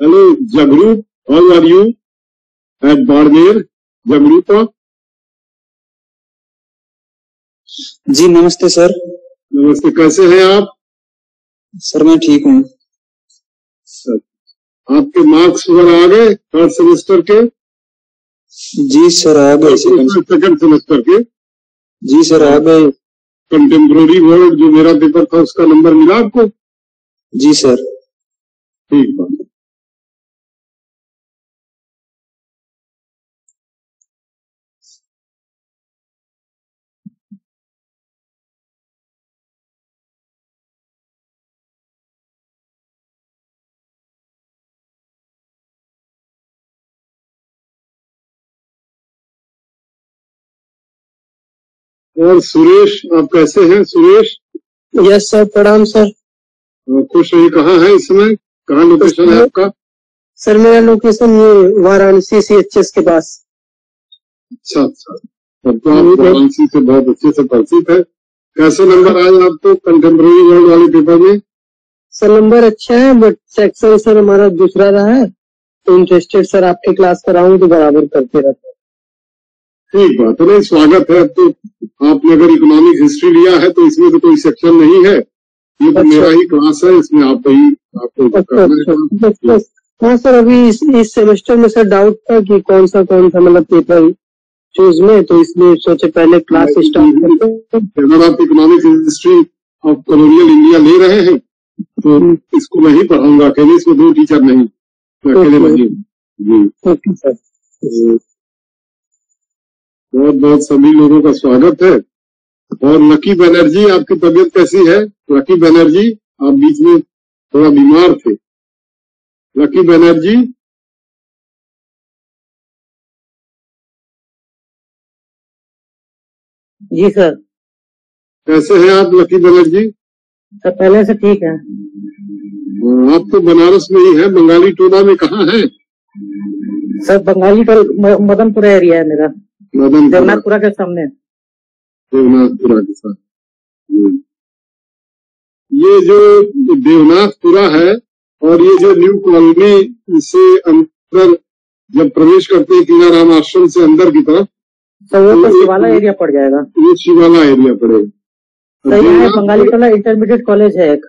Hello, Jagrup. How are you at Barmer? Jagrupa. जी नमस्ते sir. नमस्ते, कैसे हैं आप? सर मैं ठीक हूँ। आपके मार्क्स वगैरह आ गए थर्ड सेमेस्टर के? जी सर आ गए। सेकंड सेमेस्टर के? जी सर आ गए। कंटेम्प्रेरी वर्ल्ड जो मेरा पेपर था उसका नंबर मिला आपको? जी सर। ठीक बात। और सुरेश, आप कैसे हैं सुरेश? यस सर, प्रणाम सर। खुश रहिए। कहाँ है इस समय? कहाँ लोकेशन है आपका? सर मेरा लोकेशन ये वाराणसी CHS के पास। अच्छा अच्छा, तब तो आप वाराणसी से बहुत अच्छे से परिचित है। कैसे नंबर आए आपको कंटेम्प्रेरी वर्ल्ड वाले पेपर में? सर नंबर अच्छा है, बट सेक्शन सर हमारा दूसरा रहा है, तो इंटरेस्टेड सर आपके क्लास कराऊं तो बराबर करते रहते हैं। ठीक बात है, स्वागत है। अब तो आपने अगर इकोनॉमिक हिस्ट्री लिया है तो इसमें तो कोई सेक्शन नहीं है, ये तो मेरा ही क्लास है, इसमें आपको करना है। हाँ सर, अभी इस सेमेस्टर में सर डाउट था कि कौन सा मतलब पेपर चूज में, तो इसलिए सोचे पहले क्लास स्टार्ट करते हैं। अगर आप economic history of colonial India ले रहे हैं तो इसको मैं ही पढ़ाऊंगा अकेले, इसमें दो टीचर नहीं, मैं अकेले नहीं। जी ओके सर। बहुत बहुत सभी लोगों का स्वागत है। और लकी बनर्जी, आपकी तबीयत कैसी है? लकी बनर्जी, आप बीच में थोड़ा बीमार थे। लकी बनर्जी, जी सर। कैसे हैं आप लकी बनर्जी? सर पहले से ठीक है। आप तो बनारस में ही है, बंगाली टोला में कहाँ है? सर बंगाली टोला मदनपुरा एरिया है मेरा, देवनाथपुरा के सामने। देवनाथपुरा के साथ ये जो देवनाथपुरा है और ये जो न्यू कॉलोनी से अंदर जब प्रवेश करते हैं कीनाराम आश्रम से अंदर की तरफ, तो वो तो शिवाला एरिया पड़ जाएगा। ये शिवाला एरिया पड़ेगा। तो ये बंगाली टोला इंटरमीडिएट कॉलेज है एक।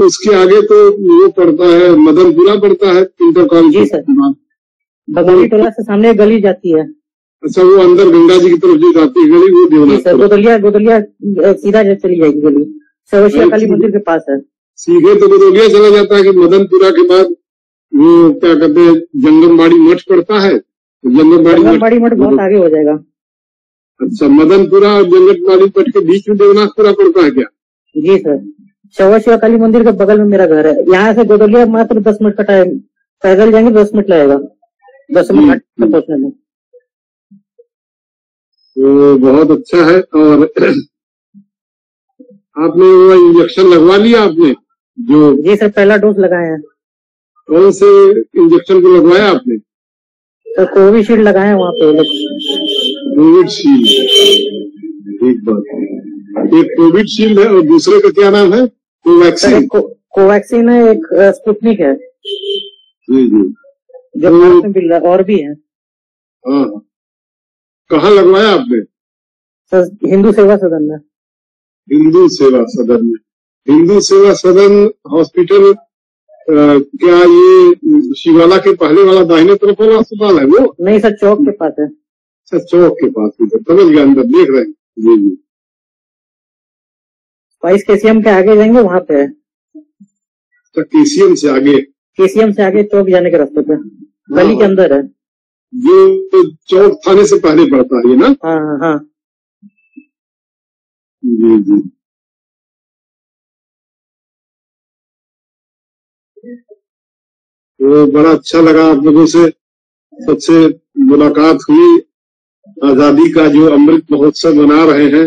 उसके आगे तो वो पड़ता है, मदनपुरा पड़ता है इंटर कॉलेज। जी सर, बंगाली टोला से सामने गली जाती है। अच्छा, वो अंदर गंगा जी की तरफ जो जाती है गली, वो देवनाथ। गोदलिया सीधा चली जाएगी गली, सवशिया काली मंदिर के पास है। सीधे तो गोदलिया चला जाता है कि मदनपुरा के बाद वो क्या कहते हैं जंगमबाड़ी मठ पड़ता है। जंगमबाड़ी मठ बहुत आगे हो जाएगा। अच्छा, मदनपुरा और जंगमबाड़ी मठ के बीच में देवनाथपुरा पड़ता है क्या? जी सर, सवशिया काली मंदिर के बगल में मेरा घर है। यहाँ से गोदलिया मात्र 10 मिनट का टाइम, पैदल जाएंगे 10 मिनट लगेगा, 10 मिनट पहुंचने में। तो बहुत अच्छा है। और आपने वो इंजेक्शन लगवा लिया आपने जो? जी सर, पहला डोज लगाए हैं। कौन से इंजेक्शन को लगवाया आपने? सर कोविशील्ड लगाए वहाँ पे। कोविशील्ड, ठीक बात है। एक कोविशील्ड है और दूसरे का क्या नाम है? कोवैक्सीन। कोवैक्सीन है, एक स्पुतनिक है। जी जी, जो भारत में मिल रहा है, और भी है। हाँ, कहाँ लगवाया आपने? सर हिंदू सेवा सदन में। हिंदू सेवा सदन में? हिंदू सेवा सदन हॉस्पिटल क्या ये शिवाला के पहले वाला दाहिने तरफ वाला अस्पताल है वो? नहीं सर, चौक के पास है। अच्छा, चौक के पास, समझ गया, अंदर देख रहे हैं। जी जी, 22 KCM के आगे जाएंगे वहाँ पे है। तो KCM से आगे? KCM से आगे चौक जाने के रास्ते पे, गली के अंदर है। ये चौक थाने से पहले पड़ता है ये ना? हाँ हाँ जी जी। तो बड़ा अच्छा लगा आप लोगों से सबसे मुलाकात हुई। आजादी का जो अमृत महोत्सव मना रहे हैं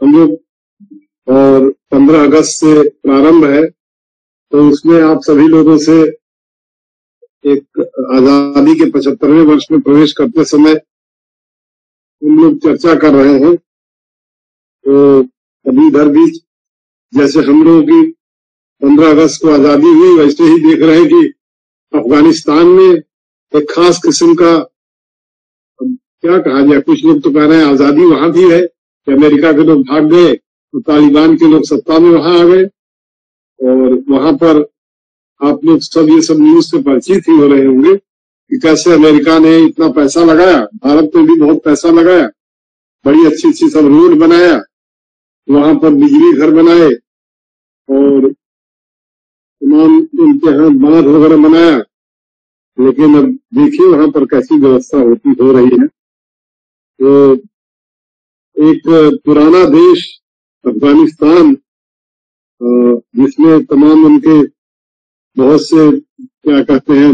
हम लोग, और 15 अगस्त से प्रारंभ है, तो उसमें आप सभी लोगों से एक आजादी के 75वें वर्ष में प्रवेश करते समय हम लोग चर्चा कर रहे हैं। तो अभी इधर भी जैसे हम लोगों की 15 अगस्त को आजादी हुई, वैसे ही देख रहे हैं कि अफगानिस्तान में एक खास किस्म का, क्या कहा जाए, कुछ लोग तो कह रहे हैं आजादी वहां भी है कि अमेरिका के लोग भाग गए तो तालिबान के लोग सत्ता में वहां आ गए, और वहां पर आप लोग सब ये सब न्यूज से परिचित ही हो रहे होंगे कि कैसे अमेरिका ने इतना पैसा लगाया, भारत में भी बहुत पैसा लगाया, बड़ी अच्छी अच्छी सब रोड बनाया, वहां पर बिजली घर बनाए और तमाम उनके यहाँ बांध वगैरह बनाया। लेकिन अब देखिए वहां पर कैसी व्यवस्था हो रही है। तो एक पुराना देश अफगानिस्तान, जिसमें तमाम उनके बहुत से क्या कहते हैं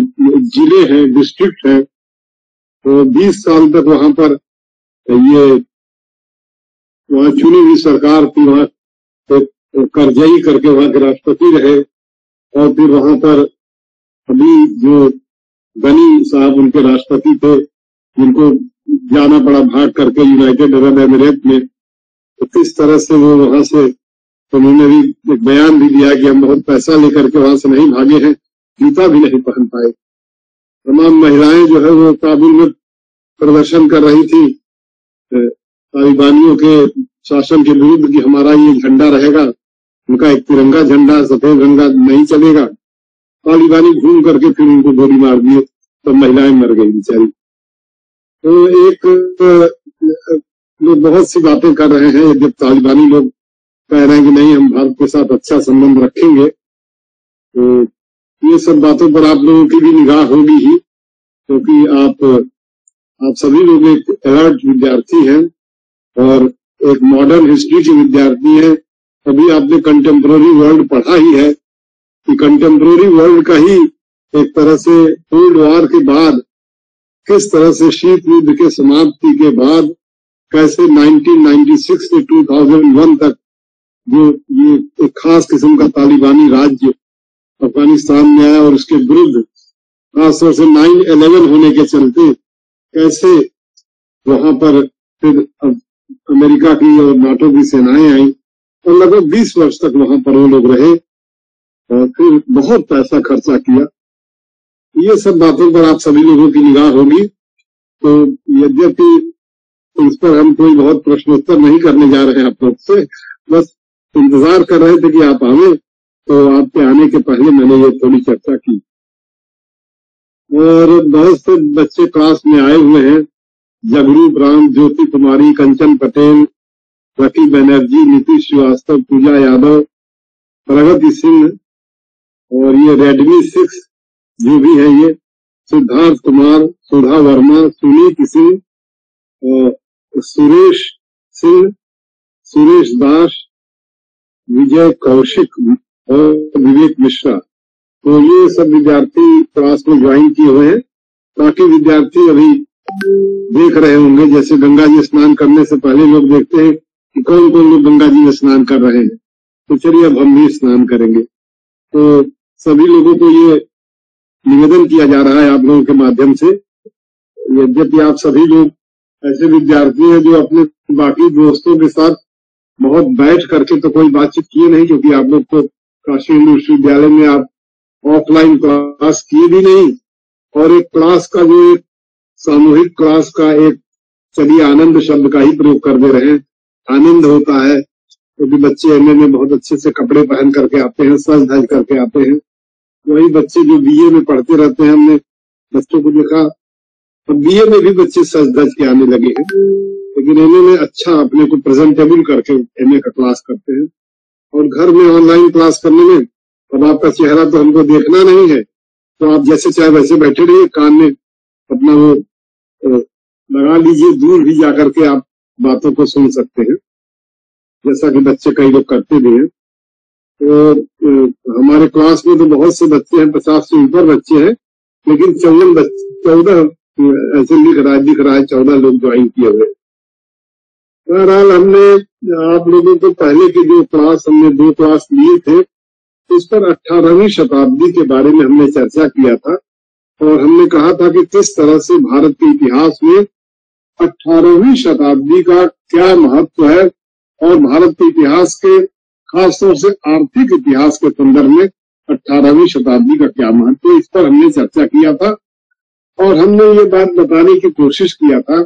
जिले हैं, डिस्ट्रिक्ट हैं, तो 20 साल तक वहां पर वहां चुनी हुई सरकार थी, वहां करजई करके वहां के राष्ट्रपति रहे, और फिर वहां पर अभी जो गनी साहब उनके राष्ट्रपति थे, जिनको जाना पड़ा भाग करके यूनाइटेड अरब एमिरेट में, तो किस तरह से वो वहां से, तो उन्होंने भी एक बयान भी दिया कि हम बहुत पैसा लेकर के वहां से नहीं भागे हैं, जूता भी नहीं पहन पाए। तमाम महिलाएं जो है वो काबुल में प्रदर्शन कर रही थी तालिबानियों के शासन के विरुद्ध कि हमारा ये झंडा रहेगा, उनका एक तिरंगा झंडा, सफेद रंगा नहीं चलेगा। तालिबानी घूम करके फिर उनको गोली मार दिए, तो महिलाएं मर गई बेचारी। तो एक लोग बहुत सी बातें कर रहे हैं, जब तालिबानी लोग कह रहे हैं कि नहीं हम भारत के साथ अच्छा संबंध रखेंगे, तो ये सब बातों पर आप लोगों की भी निगाह होगी ही, क्योंकि आप सभी लोग एक अलर्ट विद्यार्थी हैं और एक मॉडर्न हिस्ट्री के विद्यार्थी हैं। अभी आपने कंटेम्प्रोरी वर्ल्ड पढ़ा ही है कि कंटेम्प्रोरी वर्ल्ड का ही एक तरह से कोल्ड वॉर के बाद किस तरह से शीत युद्ध के समाप्ति के बाद कैसे 1996 से 2001 तक जो ये एक खास किस्म का तालिबानी राज्य अफगानिस्तान में आया, और उसके विरुद्ध खासतौर से 9/11 होने के चलते कैसे वहां पर फिर अमेरिका की और नाटो की सेनाएं आई, और लगभग 20 वर्ष तक वहां पर वो लोग रहे और फिर बहुत पैसा खर्चा किया। ये सब बातों पर आप सभी लोगों की निगाह होगी। तो यद्यपि इस पर हम कोई बहुत प्रश्नोत्तर नहीं करने जा रहे हैं आप लोग से, बस इंतजार कर रहे थे कि आप आवे, तो आपके आने के पहले मैंने ये थोड़ी चर्चा की। और बहुत से बच्चे क्लास में आए हुए हैं, जगरूप राम, ज्योति कुमारी, कंचन पटेल, रकी बनर्जी, नीतीश श्रीवास्तव, पूजा यादव, प्रगति सिंह, और ये रेडमी 6 जो भी है, ये सिद्धार्थ कुमार, सुधा वर्मा, सुनीत सिंह, सुरेश सिंह, सुरेश दास, विजय कौशिक और विवेक मिश्रा। तो ये सब विद्यार्थी क्लास में ज्वाइन किए हुए हैं। बाकी विद्यार्थी अभी देख रहे होंगे, जैसे गंगा जी स्नान करने से पहले लोग देखते हैं कि कौन कौन लोग गंगा जी में स्नान कर रहे हैं, तो चलिए अब हम भी स्नान करेंगे। तो सभी लोगों को ये निवेदन किया जा रहा है आप लोगों के माध्यम से, यद्यपि आप सभी लोग ऐसे विद्यार्थी हैं जो अपने बाकी दोस्तों के साथ बहुत बैठ करके तो कोई बातचीत किए नहीं, क्योंकि आप लोग तो काशी हिंदू विश्वविद्यालय में आप ऑफलाइन क्लास किए भी नहीं, और एक क्लास का जो एक सामूहिक क्लास का एक चलिए आनंद शब्द का ही प्रयोग कर दे रहे हैं, आनंद होता है क्योंकि बच्चे एमए में बहुत अच्छे से कपड़े पहन करके आते हैं, सज धज करके आते हैं। वही बच्चे जो बीए में पढ़ते रहते हैं, हमने बच्चों को देखा, अब बीए में भी बच्चे सज धज के आने लगे हैं, लेकिन एमए में अच्छा अपने को प्रेजेंटेबल करके एमए का क्लास करते हैं। और घर में ऑनलाइन क्लास करने में अब आपका चेहरा तो हमको देखना नहीं है, तो आप जैसे चाहे वैसे बैठे रहिए, कान में अपना वो लगा लीजिए, दूर भी जाकर के आप बातों को सुन सकते हैं, जैसा कि बच्चे कई लोग करते भी हैं। तो हमारे क्लास में तो बहुत से बच्चे हैं, 50 से ऊपर बच्चे हैं, लेकिन 14 ऐसे दिख रहा है 14 लोग ज्वाइन किए हुए। बहरहाल हमने आप लोगों को पहले की जो क्लास, हमने 2 क्लास लिए थे, इस पर 18वीं शताब्दी के बारे में हमने चर्चा किया था, और हमने कहा था कि किस तरह से भारत के इतिहास में 18वीं शताब्दी का क्या महत्व है, और भारत के इतिहास के खासतौर से आर्थिक इतिहास के संदर्भ में 18वीं शताब्दी का क्या महत्व है, इस पर हमने चर्चा किया था और हमने ये बात बताने की कोशिश किया था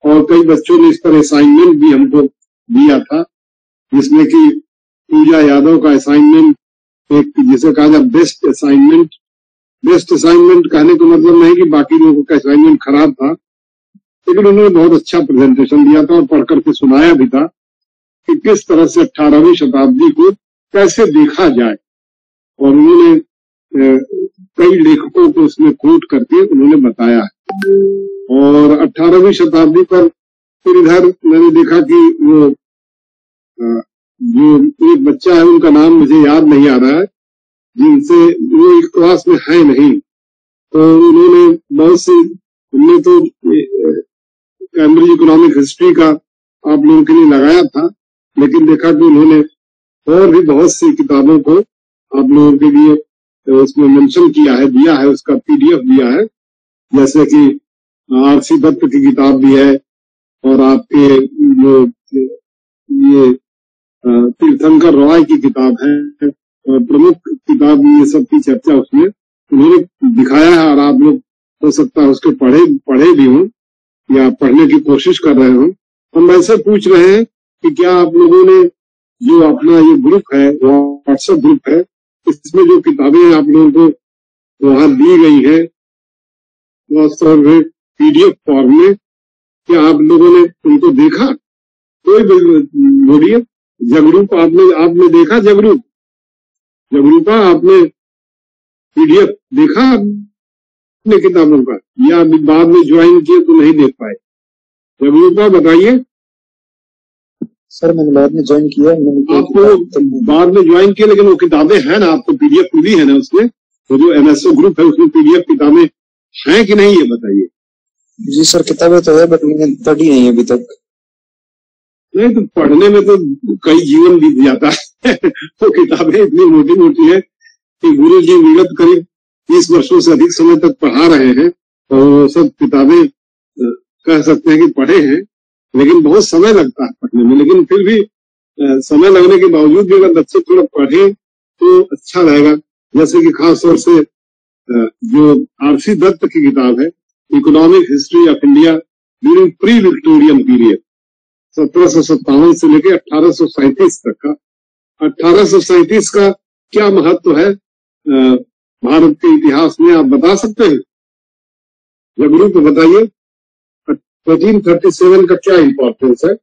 और कई बच्चों ने इस पर असाइनमेंट भी हमको दिया था, जिसमें कि पूजा यादव का असाइनमेंट एक जिसे कहा जाए बेस्ट असाइनमेंट। बेस्ट असाइनमेंट कहने का मतलब नहीं कि बाकी लोगों का असाइनमेंट खराब था, लेकिन उन्होंने बहुत अच्छा प्रेजेंटेशन दिया था और पढ़ करके सुनाया भी था कि किस तरह से 18वीं शताब्दी को कैसे देखा जाए। और उन्होंने कई लेखकों को उसमें कोट करके उन्होंने बताया है। और 18वीं शताब्दी पर फिर इधर मैंने देखा कि वो जो एक बच्चा है उनका नाम मुझे याद नहीं आ रहा है, जिनसे वो एक क्लास में है नहीं, तो उन्होंने बहुत सी हमने तो कैम्ब्रिज इकोनॉमिक हिस्ट्री का आप लोगों के लिए लगाया था, लेकिन देखा कि उन्होंने और भी बहुत सी किताबों को आप लोगों के लिए उसमें मेंशन किया है, दिया है, उसका पीडीएफ दिया है, जैसे कि आरसी दत्त की किताब भी है और आपके जो ये तीर्थंकर रॉय की किताब है और प्रमुख किताब, ये सब की चर्चा उसमें उन्होंने दिखाया है और आप लोग हो सकता है उसके पढ़े भी हों या पढ़ने की कोशिश कर रहे हो। हम वैसे पूछ रहे हैं कि क्या आप लोगों ने जो अपना ये ग्रुप है, व्हाट्सएप ग्रुप है, इसमें जो किताबें आप लोगों को वहां दी गई है वास्तव में पीडीएफ फॉर्म में, क्या आप लोगों ने उनको देखा? कोई बोलिए। जगरूप आपने देखा? जगरूपा आपने पीडीएफ देखा अपने किताबों का या बाद में ज्वाइन किए तो नहीं देख पाए? जगरूपा बताइए। सर मैंने बाद में ज्वाइन किया। आपको बाद में ज्वाइन किया, लेकिन वो किताबें हैं ना, आपको पीडीएफ मिली है ना उसमें? तो जो एमएसओ ग्रुप है उसमें पीडीएफ किताबें हैं कि नहीं, ये बताइए। जी सर किताबें तो है, बट मैंने पढ़ी नहीं अभी तक। नहीं तो पढ़ने में तो कई जीवन बीत जाता है तो किताबें इतनी मोटी मोटी है कि गुरु जी विगत करीब 30 वर्षों से अधिक समय तक पढ़ा रहे हैं और वो सब किताबें कह सकते हैं कि पढ़े हैं, लेकिन बहुत समय लगता है पढ़ने में। लेकिन फिर भी समय लगने के बावजूद भी अगर बच्चे थोड़ा पढ़े तो अच्छा रहेगा। जैसे कि खास तौर से जो आरसी दत्त की किताब है, economic history of India during pre Victorian period, 1757 से लेकर 1837 तक का। 1837 का क्या महत्व है भारत के इतिहास में, आप बता सकते हैं? जगरू को बताइए। 1837 का क्या इंपॉर्टेंस है?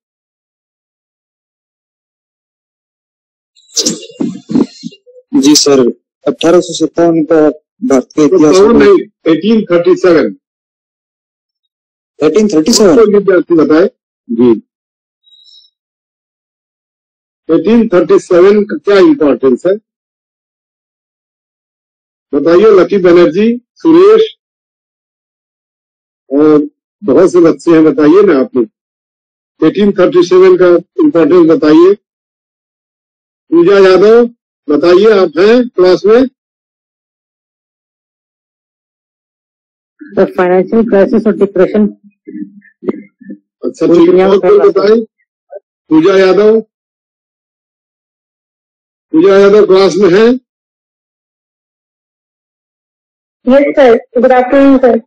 जी सर 1857 का भारत के इतिहास नहीं, 1837 1837 बताए जी। 1837 का क्या इंपॉर्टेंस है बताइए। लकी बनर्जी, सुरेश और बहुत से बच्चे हैं, बताइए ना आप लोग। 1837 का इंपॉर्टेंस बताइए। पूजा यादव बताइए, आप हैं क्लास में? फाइनेंशियल क्राइसिस और डिप्रेशन। अच्छा ठीक है, और कोई बताए? पूजा यादव क्लास में है? Yes sir, good afternoon sir.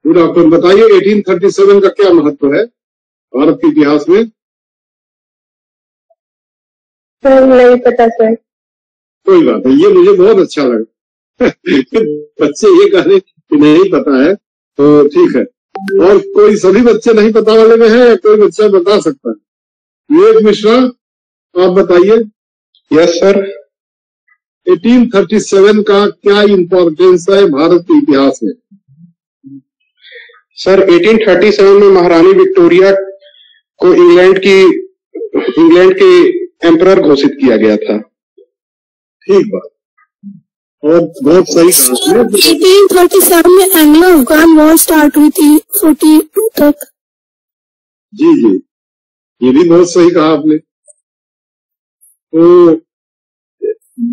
Good afternoon. बताइए 1837 का क्या महत्व है भारत के इतिहास में? सर नहीं पता सर। कोई बात नहीं, ये मुझे बहुत अच्छा लगा बच्चे ये कह रहे कि नहीं पता है तो ठीक है। और कोई सभी बच्चे नहीं पता वाले में है या कोई बच्चा बता सकता है? विवेक मिश्रा आप बताइए। Yes sir. 1837 का क्या इंपॉर्टेंस है भारत के इतिहास में? सर 1837 में महारानी विक्टोरिया को इंग्लैंड के एम्परर घोषित किया गया था। ठीक बात, और बहुत सही कहा। 1837 में एंग्लो अफगान वॉर स्टार्ट हुई थी 42 तक। जी, ये भी बहुत सही कहा आपने। तो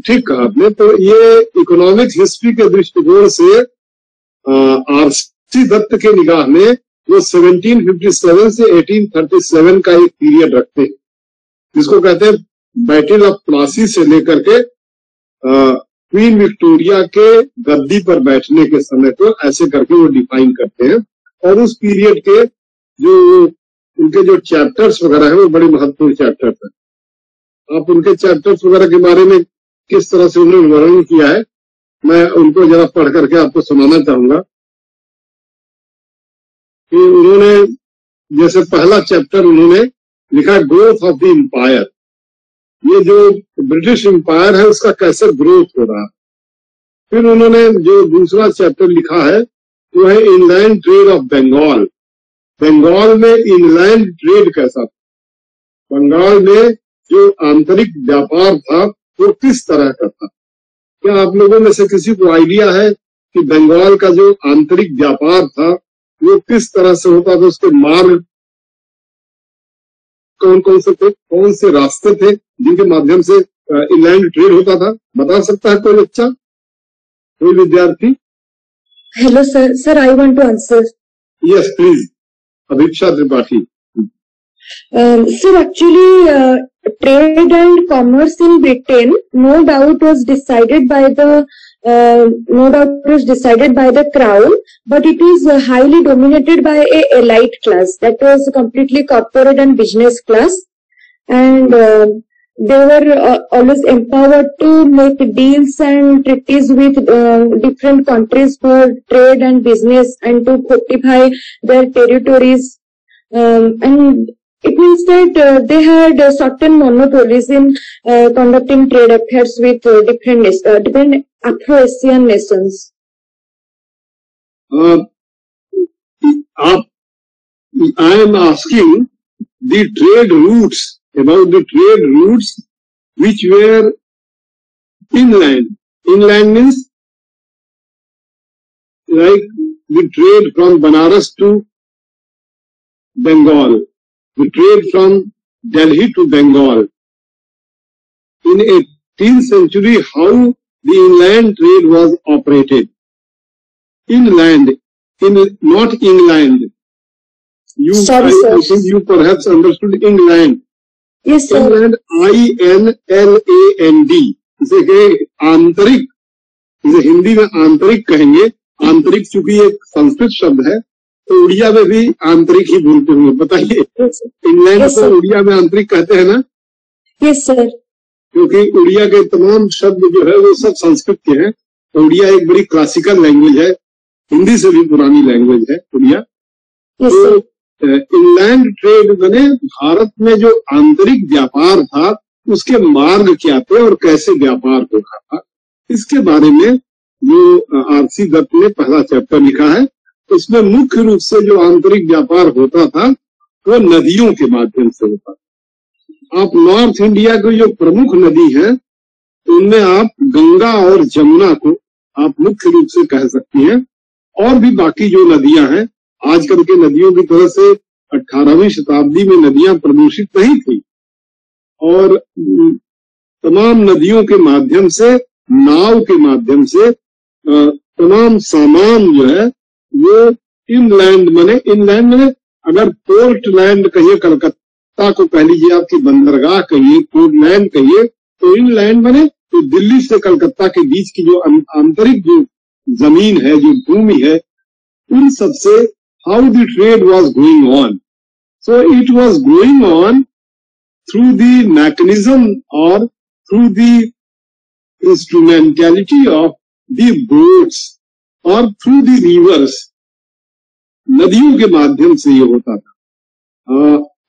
ठीक कहा आपने। तो ये इकोनॉमिक हिस्ट्री के दृष्टिकोण से आरसी दत्त के निगाह में वो 1757 से 1837 का एक पीरियड रखते हैं, जिसको कहते हैं बैटल ऑफ प्लासी से लेकर के क्वीन विक्टोरिया के गद्दी पर बैठने के समय को ऐसे करके वो डिफाइन करते हैं। और उस पीरियड के जो उनके जो चैप्टर्स वगैरह है वो बड़े महत्वपूर्ण चैप्टर्स हैं। आप उनके चैप्टर्स वगैरह के बारे में किस तरह से उन्होंने वर्णन किया है, मैं उनको जरा पढ़ करके आपको सुनाना चाहूंगा कि उन्होंने जैसे पहला चैप्टर उन्होंने लिखा ग्रोथ ऑफ द एम्पायर। ये जो ब्रिटिश एम्पायर है उसका कैसे ग्रोथ हो रहा है। फिर उन्होंने जो दूसरा चैप्टर लिखा है वो है inland trade of Bengal. Bengal में इनलैंड ट्रेड कैसा था, बंगाल में जो आंतरिक व्यापार था वो किस तरह का था। क्या आप लोगों में से किसी को आइडिया है कि बंगाल का जो आंतरिक व्यापार था वो किस तरह से होता था, उसके मार्ग कौन कौन से थे, कौन से रास्ते थे जिनके माध्यम से इनलैंड ट्रेड होता था? बता सकता है कोई बच्चा, कोई विद्यार्थी? Hello sir. Sir I want to answer. Yes please, Abhiksha Tripathi. Sir, actually, trade and commerce in Britain, no doubt was decided by the crown, but it is highly dominated by a elite class that was completely corporate and business class, and they were always empowered to make deals and treaties with different countries for trade and business and to fortify their territories, and it means that they had certain monopolies in conducting trade affairs with different Afro-Asian nations. I am asking the trade routes, about the trade routes which were inland. Inland means like the trade from Banaras to Bengal. The trade from Delhi to Bengal. In 18th century, how the inland trade was operated. Inland, not inland. I think you perhaps understood inland. Yes, sir. Inland, INLAND. इसे कहे आंतरिक, इसे हिंदी में आंतरिक कहेंगे। आंतरिक चूंकि एक संस्कृत शब्द है तो उड़िया में भी आंतरिक ही बोलते होंगे, बताइए। इंग्लैंड को उड़िया में आंतरिक कहते हैं ना? Yes sir. क्योंकि उड़िया के तमाम शब्द जो है वो सब संस्कृत के हैं। तो उड़िया एक बड़ी क्लासिकल लैंग्वेज है, हिंदी से भी पुरानी लैंग्वेज है उड़िया। तो इंलैंड ट्रेड बने भारत में जो आंतरिक व्यापार था उसके मार्ग क्या थे और कैसे व्यापार हो रहा था, इसके बारे में जो आरसी दत्त ने पहला चैप्टर लिखा है। उसमें मुख्य रूप से जो आंतरिक व्यापार होता था वो नदियों के माध्यम से होता था। आप नॉर्थ इंडिया की जो प्रमुख नदी है उनमें आप गंगा और जमुना को आप मुख्य रूप से कह सकती हैं। और भी बाकी जो नदियां हैं, आजकल के नदियों की तरह से 18वीं शताब्दी में नदियां प्रदूषित नहीं थी और तमाम नदियों के माध्यम से, नाव के माध्यम से तमाम सामान जो है वो इनलैंड बने। अगर पोर्ट लैंड कहिए, कलकत्ता को कह लीजिए, आपकी बंदरगाह कहिए, पोर्ट लैंड कहिए, तो इनलैंड बने। तो दिल्ली से कलकत्ता के बीच की जो आंतरिक जो जमीन है, जो भूमि है, उन सबसे how the trade was going on. So it was going on through the mechanism और through the instrumentality of the boats और थ्रू द रिवर्स, नदियों के माध्यम से ये होता था।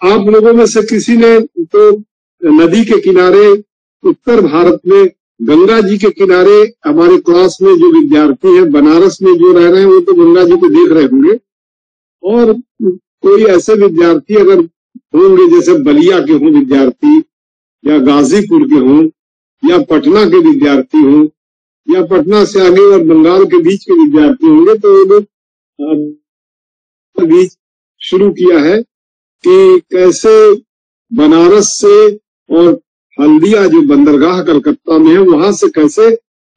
आप लोगों में से किसी ने तो नदी के किनारे उत्तर भारत में गंगा जी के किनारे, हमारे क्लास में जो विद्यार्थी हैं बनारस में जो रह रहे हैं वो तो गंगा जी को देख रहे होंगे। और कोई ऐसे विद्यार्थी अगर होंगे जैसे बलिया के हों विद्यार्थी, या गाजीपुर के हों, या पटना के विद्यार्थी हों, या पटना से आगे और बंगाल के बीच के विद्यार्थी होंगे, तो वो लोग बीच शुरू किया है कि कैसे बनारस से और हल्दिया जो बंदरगाह कलकत्ता में है वहां से कैसे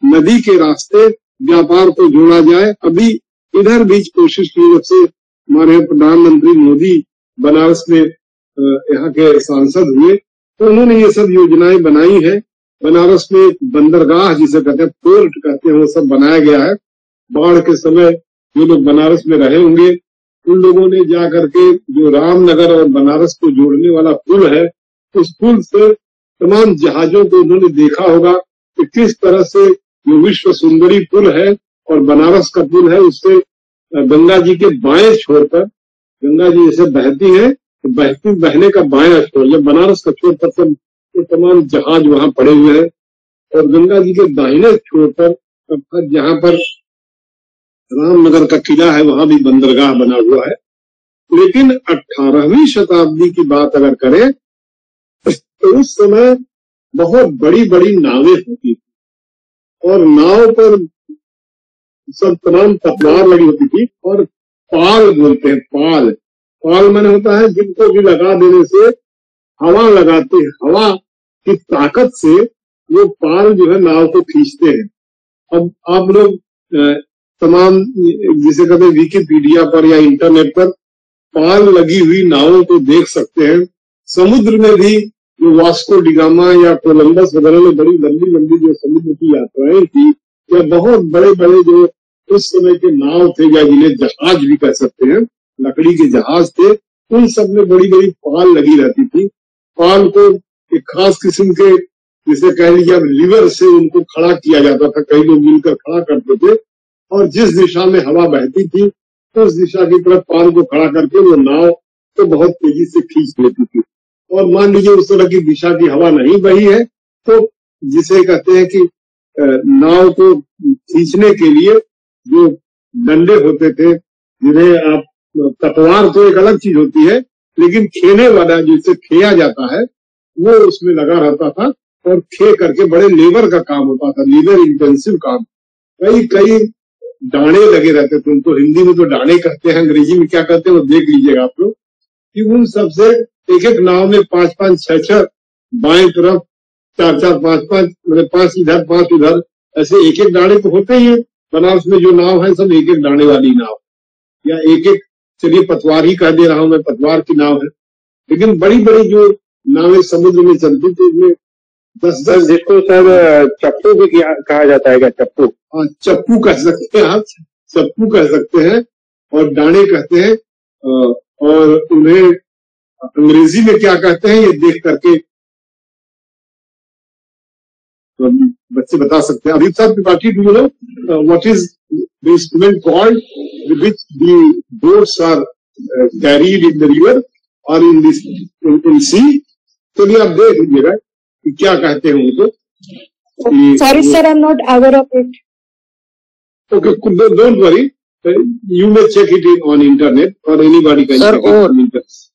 नदी के रास्ते व्यापार को जोड़ा जाए। अभी इधर बीच कोशिश की, जब से हमारे प्रधानमंत्री मोदी बनारस में यहाँ के सांसद हुए तो उन्होंने ये सब योजनाएं बनाई है बनारस में एक बंदरगाह जिसे कहते हैं, पोर्ट कहते हैं, वो सब बनाया गया है। बाढ़ के समय जो लोग बनारस में रहे होंगे उन लोगों ने जा करके जो रामनगर और बनारस को जोड़ने वाला पुल है, उस पुल से तमाम जहाजों को उन्होंने देखा होगा कि किस तरह से जो विश्व सुंदरी पुल है और बनारस का पुल है, उससे गंगा जी के बाएं छोर पर, गंगा जी जैसे बहती है तो बहने का बायां छोर, जब बनारस का छोर पर सब तो तमाम जहाज वहां पड़े हुए हैं, और गंगा जी के दाहिने छोर पर जहां पर रामनगर का किला है वहां भी बंदरगाह बना हुआ है। लेकिन 18वीं शताब्दी की बात अगर करें तो उस समय बहुत बड़ी बड़ी नावें होती थी और नाव पर सब तमाम पतवार लगी होती थी, और पाल बोलते हैं, पाल, पाल माने होता है जिनको भी लगा देने से हवा लगाते हैं, हवा की ताकत से वो पाल जो है नाव को खींचते हैं। अब आप लोग तमाम जिसे कहते हैं विकिपीडिया पर या इंटरनेट पर पाल लगी हुई नावों को देख सकते हैं। समुद्र में भी जो वास्को डिगामा या कोलंबस वगैरह में बड़ी लंबी लंबी जो समुद्र की यात्राएं थी, या बहुत बड़े बड़े जो उस समय के नाव थे या जिन्हें जहाज भी कह सकते हैं, लकड़ी के जहाज थे, उन सब में बड़ी बड़ी पाल लगी रहती थी। पाल को एक खास किस्म के जिसे कह लीजिए अब लीवर से उनको खड़ा किया जाता था, कई लोग मिलकर खड़ा करते थे, और जिस दिशा में हवा बहती थी तो उस दिशा की तरफ पाल को खड़ा करके वो नाव तो बहुत तेजी से खींच लेती थी। और मान लीजिए उस तरह की दिशा की हवा नहीं बही है तो जिसे कहते हैं कि नाव को खींचने के लिए जो डंडे होते थे, जिन्हें आप, पतवार तो एक अलग चीज होती है, लेकिन खेने वाला जिसे खेया जाता है वो उसमें लगा रहता था, और खे करके बड़े लेबर का काम होता था, लेबर इंटेंसिव काम। कई कई डाणे लगे रहते थे, उनको हिंदी में तो डाणे कहते हैं, अंग्रेजी में क्या कहते हैं वो देख लीजिएगा आप लोग, कि उन सबसे एक एक नाव में 5-5, 6-6 बाएं तरफ, 4-4, 5-5, मतलब 5 इधर 5 उधर, ऐसे एक एक डाणे तो होते ही है। बनारस में जो नाव है सब एक एक डाणे वाली नाव, या एक एक, चलिए पतवार ही कह दे रहा हूं मैं, पतवार की नाव है। लेकिन बड़ी बड़ी जो नावें समुद्र में चलती थी उसमें 10-10, जिसको सर चप्पू भी कहा जाता है क्या? चप्पू? हाँ, चप्पू कह सकते हैं आप, चप्पू कह सकते हैं, और डाणे कहते हैं। और उन्हें अंग्रेजी में क्या कहते हैं ये देख करके तो बच्चे बता सकते हैं। अभी sir Tripathi, do you know what is the instrument called with which the boats are carried in the river और इन दिस इन सी? चलिए आप देख लीजिएगा कि क्या कहते हैं उनको। Sorry, sir, I'm not aware of it. Okay, don't worry. You may check it on internet or anybody can Sir, check it on internet.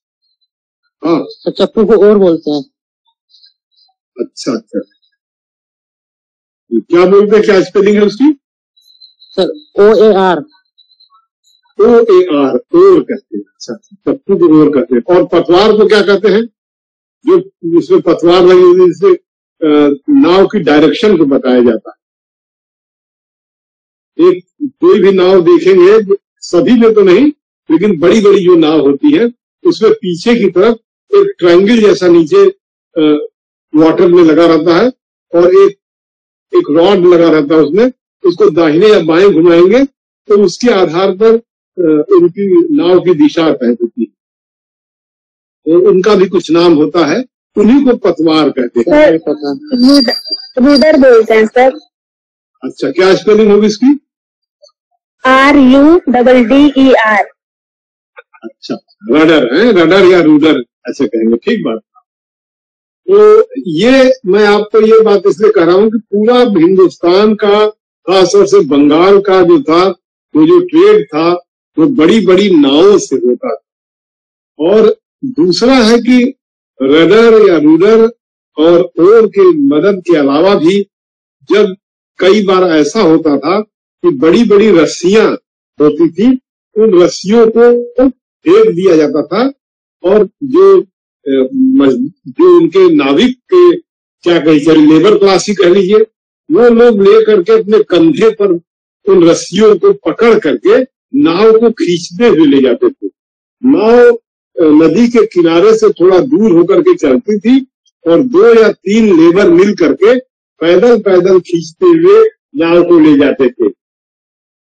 हाँ, चप्पू को और बोलते हैं। अच्छा अच्छा, क्या बोलते हैं, क्या स्पेलिंग है उसकी? Sir OAR। OAR, ओर कहते हैं। अच्छा, चप्पू को ओर कहते हैं। और पतवार को क्या कहते हैं? जो जिसमें पतवार लगी हुई जिससे नाव की डायरेक्शन को बताया जाता है। एक कोई भी नाव देखेंगे, सभी में तो नहीं, लेकिन बड़ी बड़ी जो नाव होती है उसमें पीछे की तरफ एक ट्रायंगल जैसा नीचे वाटर में लगा रहता है, और एक रॉड लगा रहता है उसमें। उसको दाहिने या बाएं घुमाएंगे तो उसके आधार पर उनकी नाव की दिशा तय होती है। तो उनका भी कुछ नाम होता है, उन्हीं को पतवार कहते हैं। रूडर बोलते हैं सर। अच्छा, क्या स्पेलिंग होगी इसकी? RUDDER। अच्छा, रडर है, रडर या रूडर ऐसे कहेंगे, ठीक बात। तो ये मैं आपको ये बात इसलिए कह रहा हूं कि पूरा हिंदुस्तान का, खासतौर से बंगाल का जो था, वो जो ट्रेड था वो बड़ी बड़ी नावों से होता था। और दूसरा है कि रडर या रूडर और ओर के मदद के अलावा भी जब कई बार ऐसा होता था कि बड़ी बड़ी रस्सियां होती थी, उन रस्सियों को फेंक दिया जाता था, और जो उनके नाविक के क्या कहिए, लेबर क्लास ही कह लीजिए, वो लोग ले करके अपने कंधे पर उन रस्सियों को पकड़ करके नाव को खींचते हुए ले जाते थे। नाव नदी के किनारे से थोड़ा दूर होकर के चलती थी, और 2 या 3 लेबर मिल करके पैदल पैदल खींचते हुए नाव को ले जाते थे।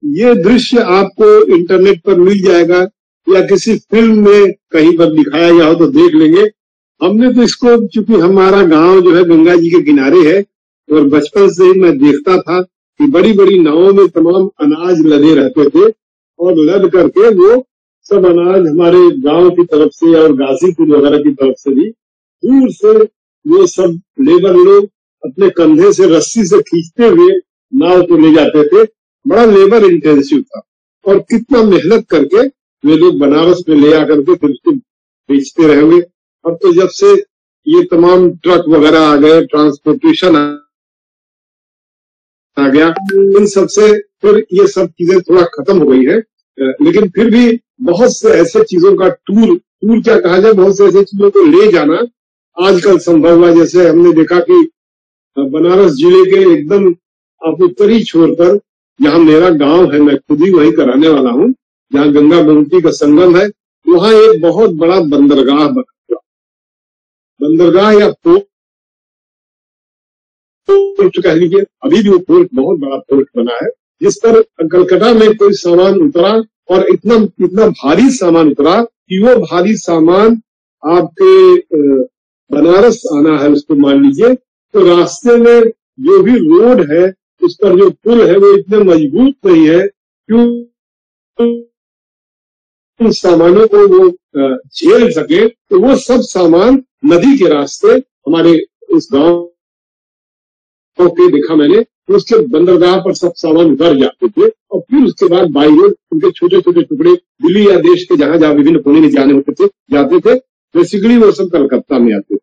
ये दृश्य आपको इंटरनेट पर मिल जाएगा या किसी फिल्म में कहीं पर दिखाया गया हो तो देख लेंगे। हमने तो इसको, चूंकि हमारा गांव जो है गंगा जी के किनारे है और बचपन से ही मैं देखता था कि बड़ी बड़ी नावों में तमाम अनाज लदे रहते थे और लद करके वो सब अनाज हमारे गांव की तरफ से और गाजीपुर वगैरह की तरफ से भी दूर से वो सब लेबर लोग अपने कंधे से रस्सी से खींचते हुए नाव को ले जाते थे। बड़ा लेबर इंटेंसिव था और कितना मेहनत करके वे लोग बनारस में ले आकर के फिर उसको बेचते रहेंगे। अब तो जब से ये तमाम ट्रक वगैरह आ गए, ट्रांसपोर्टेशन आ गया, इन सबसे फिर ये सब चीजें थोड़ा खत्म हो गई है। लेकिन फिर भी बहुत से ऐसे चीजों का टूर क्या कहा जाए, बहुत से ऐसे चीजों को ले जाना आजकल संभव हुआ। जैसे हमने देखा कि बनारस जिले के एकदम आप उत्तरी छोर पर जहां मेरा गांव है, मैं खुद ही वहीं का रहने वाला हूं, जहां गंगा गोमती का संगम है, वहां एक बहुत बड़ा बंदरगाह बना, बंदरगाह या पोर्ट कह लीजिए। अभी भी वो पोर्ट बहुत बड़ा पोर्ट बना है जिस पर कलकत्ता में कोई सामान उतरा और इतना भारी सामान उतरा कि वो भारी सामान आपके बनारस आना है, उसको मान लीजिए, तो रास्ते में जो भी रोड है उस पर जो पुल है वो इतने मजबूत नहीं है क्यों उन सामानों को वो झेल सके। तो वो सब सामान नदी के रास्ते हमारे उस गांव के देखा मैंने, उसके बंदरगाह पर सब सामान उतर जाते थे और फिर उसके बाद बाई रोड उनके छोटे छोटे टुकड़े दिल्ली या देश के जहां जहां विभिन्न कोने में जाते थे बेसिकली वो सब कलकत्ता में आते थे।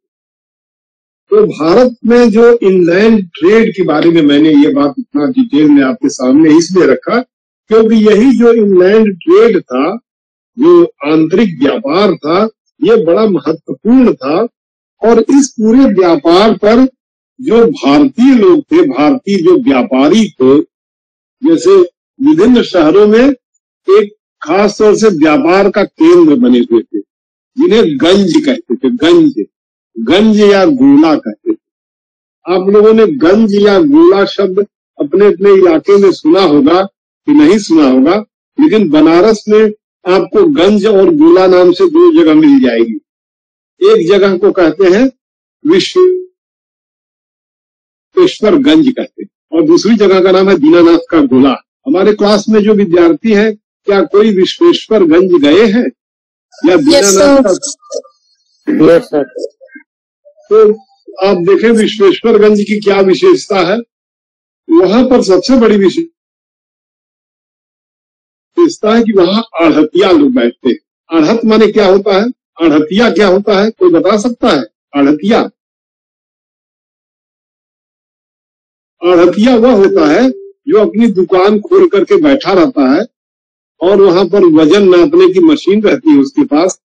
तो भारत में जो इनलैंड ट्रेड के बारे में मैंने ये बात इतना डिटेल में आपके सामने इसलिए रखा क्योंकि यही जो इनलैंड ट्रेड था, जो आंतरिक व्यापार था, ये बड़ा महत्वपूर्ण था। और इस पूरे व्यापार पर जो भारतीय लोग थे, भारतीय जो व्यापारी थे, जैसे विभिन्न शहरों में एक खास तौर से व्यापार का केंद्र बने हुए थे जिन्हें गंज कहते थे, गंज या गोला कहते थे। आप लोगों ने गंज या गोला शब्द अपने अपने इलाके में सुना होगा कि नहीं सुना होगा, लेकिन बनारस में आपको गंज और गोला नाम से दो जगह मिल जाएगी। एक जगह को कहते हैं विश्वेश्वरगंज कहते हैं और दूसरी जगह का नाम है दीनानाथ का गोला। हमारे क्लास में जो विद्यार्थी हैं, क्या कोई विश्वेश्वरगंज गए हैं या दीनानाथ का? Yes sir. तो आप देखें विश्वेश्वरगंज की क्या विशेषता है। वहां पर सबसे बड़ी विशेषता है कि वहां आढ़तिया लोग बैठते हैं। आढ़त माने क्या होता है, आढ़तिया क्या होता है, कोई बता सकता है? आढ़तिया वह होता है जो अपनी दुकान खोल करके बैठा रहता है और वहां पर वजन नापने की मशीन रहती है, उसके पास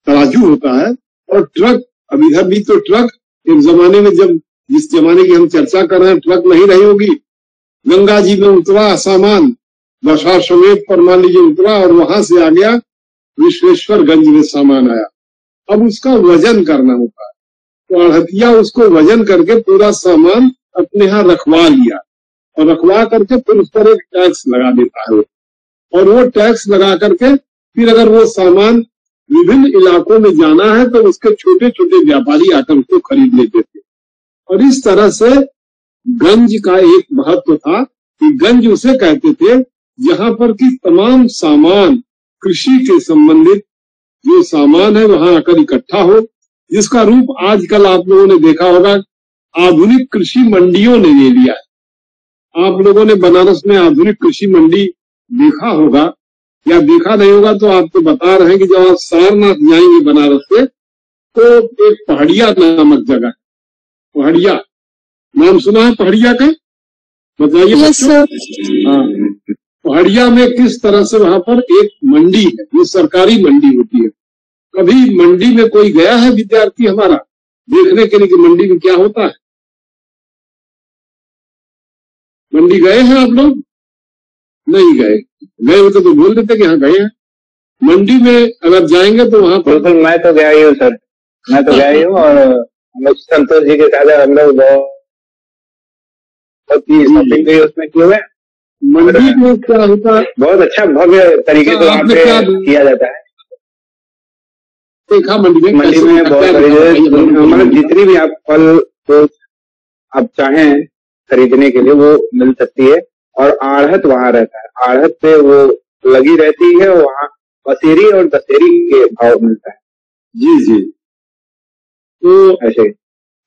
तराजू होता है और ट्रक। अब इधर भी तो ट्रक एक जमाने में, जब जिस जमाने की हम चर्चा कर रहे हैं, ट्रक नहीं रही होगी। गंगा जी में उतरा सामान, दशाश्वमेध पर मान लीजिए उतरा और वहां से आ गया विश्वेश्वरगंज में सामान आया। अब उसका वजन करना होता है, तो आढ़तिया उसको वजन करके पूरा सामान अपने यहाँ रखवा लिया और रखवा करके फिर उस पर एक टैक्स लगा देता है और वो टैक्स लगा करके फिर अगर वो सामान विभिन्न इलाकों में जाना है तो उसके छोटे छोटे व्यापारी आकर उसको खरीद लेते थे। और इस तरह से गंज का एक महत्व था कि गंज उसे कहते थे जहां पर कि तमाम सामान कृषि के संबंधित जो सामान है वहां आकर इकट्ठा हो, जिसका रूप आजकल आप लोगों ने देखा होगा आधुनिक कृषि मंडियों ने ले लिया है। आप लोगों ने बनारस में आधुनिक कृषि मंडी देखा होगा या देखा नहीं होगा तो आपको बता रहे हैं कि जब आप सारनाथ जाएंगे बनारस से तो एक पहाड़िया नामक जगह है। पहाड़िया नाम सुना है पहाड़िया का? बताइए। Yes, sir. हाँ, पहाड़िया में किस तरह से वहां पर एक मंडी है, ये सरकारी मंडी होती है। कभी मंडी में कोई गया है विद्यार्थी हमारा देखने के लिए कि मंडी में क्या होता है? मंडी गए हैं आप लोग? नहीं गए। गए होते तो बोल देते कि हाँ गए हैं। मंडी में अगर जाएंगे तो वहां पर मैं तो गया ही हूँ सर, मैं तो गया ही हूँ और संतोष जी के साथ हम लोग बहुत ही शॉपिंग भी उसमें किए हुए हैं। मंडी में क्या होता है, बहुत अच्छा भव्य तरीके से वहाँ पे किया जाता है। देखा मंडी में बहुत सारी मतलब जितनी भी आप फल तो आप चाहें खरीदने के लिए वो मिल सकती है। और आढ़त वहाँ रहता है, आढ़त पे वो लगी रहती है, वहाँ पसेरी और दशहरी के भाव मिलता है। जी जी, तो ऐसे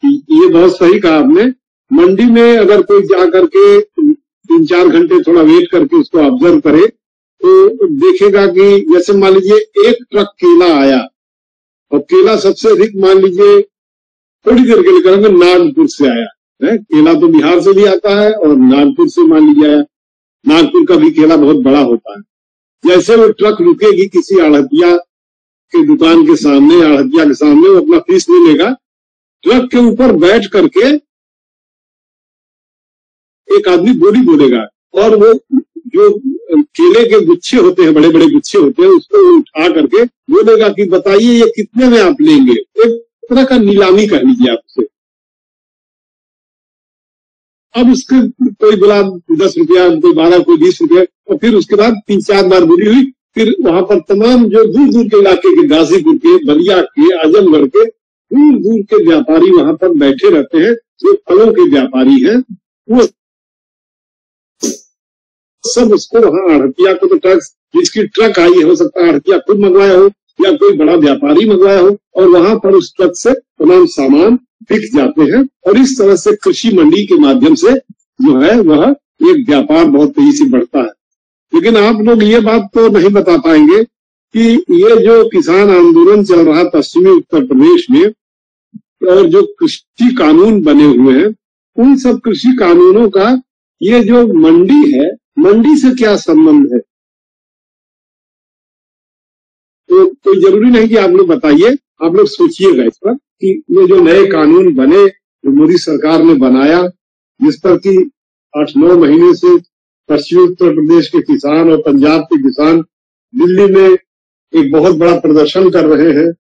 ये बहुत सही कहा आपने। मंडी में अगर कोई जा करके 3-4 घंटे थोड़ा वेट करके उसको ऑब्जर्व करे तो देखेगा कि जैसे मान लीजिए एक ट्रक केला आया, और केला सबसे अधिक मान लीजिए थोड़ी देर के लिए करेंगे नागपुर से आया है। केला तो बिहार से भी आता है और नागपुर से मान लीजिए आया। नागपुर का भी केला बहुत बड़ा होता है। जैसे वो ट्रक रुकेगी किसी आढ़तिया के दुकान के सामने, आढ़तिया के सामने, वो अपना फीस ले लेगा, ट्रक के ऊपर बैठ करके एक आदमी बोली बोलेगा, और वो जो केले के गुच्छे होते हैं, बड़े बड़े गुच्छे होते हैं, उसको उठा करके बोलेगा कि बताइए ये कितने में आप लेंगे। एक तरह का नीलामी कर लीजिए आप उसे। अब उसके कोई बोला 10 रुपया, कोई 12, कोई 20 रुपया, और फिर उसके बाद 3-4 बार बोली हुई। फिर वहां पर तमाम जो दूर दूर के इलाके के, गाजीपुर के, बलिया के, आजमगढ़ के दूर दूर के व्यापारी वहां पर बैठे रहते हैं, जो फलों के व्यापारी हैं, वो सब उसको वहां आढ़तिया को तो टैक्स, जिसकी ट्रक आई है, हो सकता है आढ़तिया खुद मंगवाया हो या कोई बड़ा व्यापारी मंगवाया हो, और वहां पर उस ट्रक से तमाम सामान बिक जाते हैं। और इस तरह से कृषि मंडी के माध्यम से जो है वह एक व्यापार बहुत तेजी से बढ़ता है। लेकिन आप लोग ये बात तो नहीं बता पाएंगे कि ये जो किसान आंदोलन चल रहा पश्चिमी उत्तर प्रदेश में, और जो कृषि कानून बने हुए हैं, उन सब कृषि कानूनों का ये जो मंडी है, मंडी से क्या संबंध है? तो कोई जरूरी नहीं कि आप लोग बताइए, आप लोग सोचिएगा इस पर कि ये जो नए कानून बने, जो मोदी सरकार ने बनाया, जिस पर कि 8-9 महीने से पश्चिमी उत्तर प्रदेश के किसान और पंजाब के किसान दिल्ली में एक बहुत बड़ा प्रदर्शन कर रहे हैं,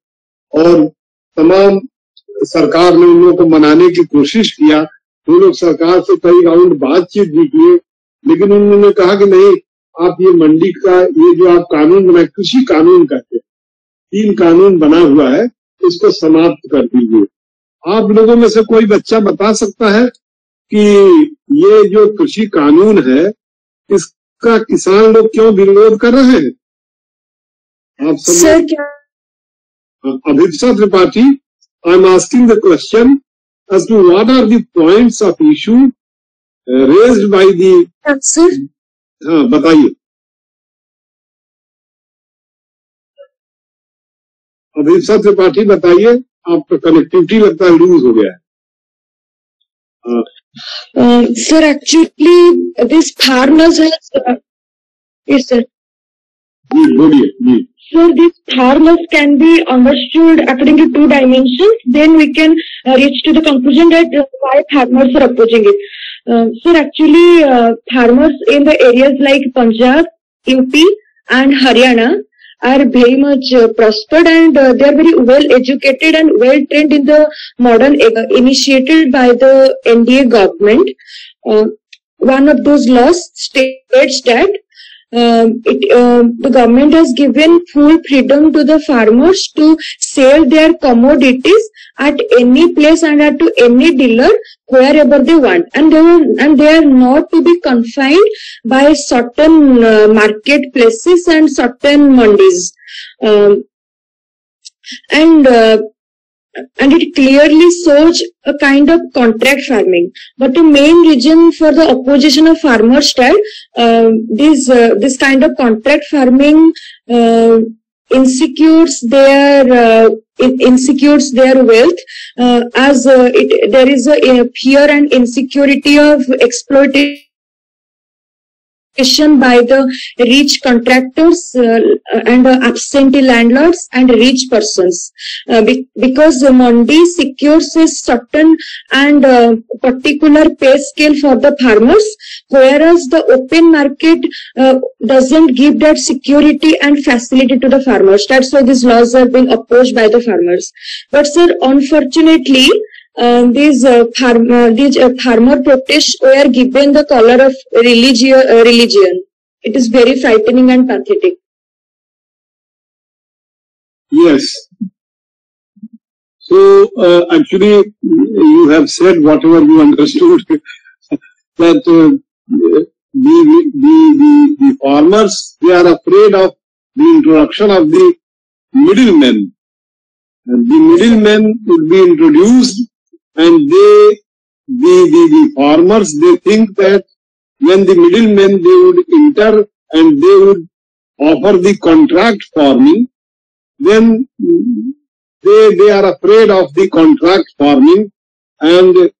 और तमाम सरकार ने उन लोगों को मनाने की कोशिश किया। वो लोग सरकार से कई राउंड बातचीत भी किए, लेकिन उन्होंने कहा कि नहीं, आप ये मंडी का ये जो आप कानून बनाए, कृषि कानून कहते हैं, 3 कानून बना हुआ है, इसको समाप्त कर दीजिए। आप लोगों में से कोई बच्चा बता सकता है कि ये जो कृषि कानून है, इसका किसान लोग क्यों विरोध कर रहे हैं? आप सब सर क्या Abhipsa Tripathi, I am asking the question as to what are the points of issue raised by the sir हाँ बताइए। अभिप्सा त्रिपाठी बताइए, आपका कनेक्टिविटी लगता है लूज हो गया है। sir, actually this farmers has yes sir. जी बोलिए जी। So this farmers can be understood according to 2 dimensions. Then we can reach to the conclusion that why farmers are opposing it. Sir, actually farmers in the areas like Punjab, UP and Haryana are very much prospered, and they are very well educated and well trained in the modern initiated by the NDA government. One of those laws states that the government has given full freedom to the farmers to sell their commodities at any place and at to any dealer wherever they want, and they are not to be confined by certain marketplaces and certain mandis, and it clearly shows a kind of contract farming. But the main reason for the opposition of farmers that this kind of contract farming insecures their wealth, as there is a fear and insecurity of exploitation by the rich contractors and absentee landlords and rich persons, because the mandi secures a certain and particular pay scale for the farmers, whereas the open market doesn't give that security and facility to the farmers. That's why these laws are being opposed by the farmers. But sir, unfortunately these farmer protests were given the color of religion. It is very frightening and pathetic. Yes. So actually, you have said whatever you understood that the farmers, they are afraid of the introduction of the middlemen. The middlemen would be introduced, and the farmers, they think that when the middlemen, they would enter and they would offer the contract farming, then they are afraid of the contract farming, and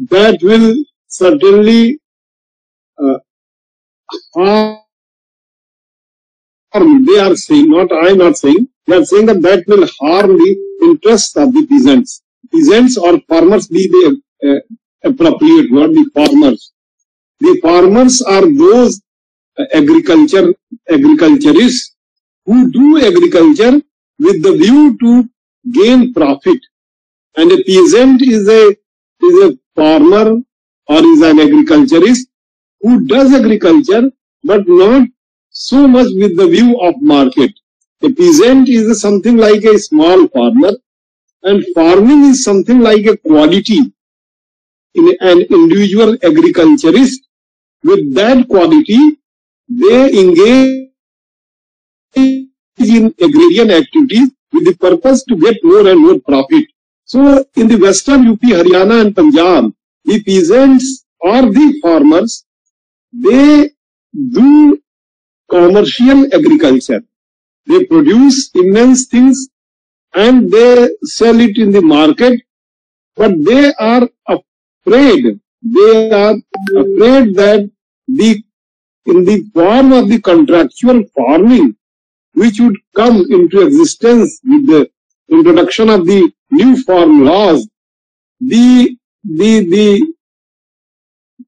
that will certainly harm. They are saying, not I am not saying, they are saying that will harm the interests of the peasants. Peasants or farmers be the appropriate, not the farmers. The farmers are those agriculturists who do agriculture with the view to gain profit. And a peasant is a farmer or is an agriculturist who does agriculture, but not so much with the view of market. A peasant is something like a small farmer, and farming is something like a quality in an individual agriculturist. With that quality, they engage in agrarian activities with the purpose to get more and more profit. So in the western UP, Haryana and Punjab, the peasants or the farmers, they do commercial agriculture. They produce immense things and they sell it in the market, but they are afraid that in the form of the contractual farming, which would come into existence with the introduction of the new farm laws, the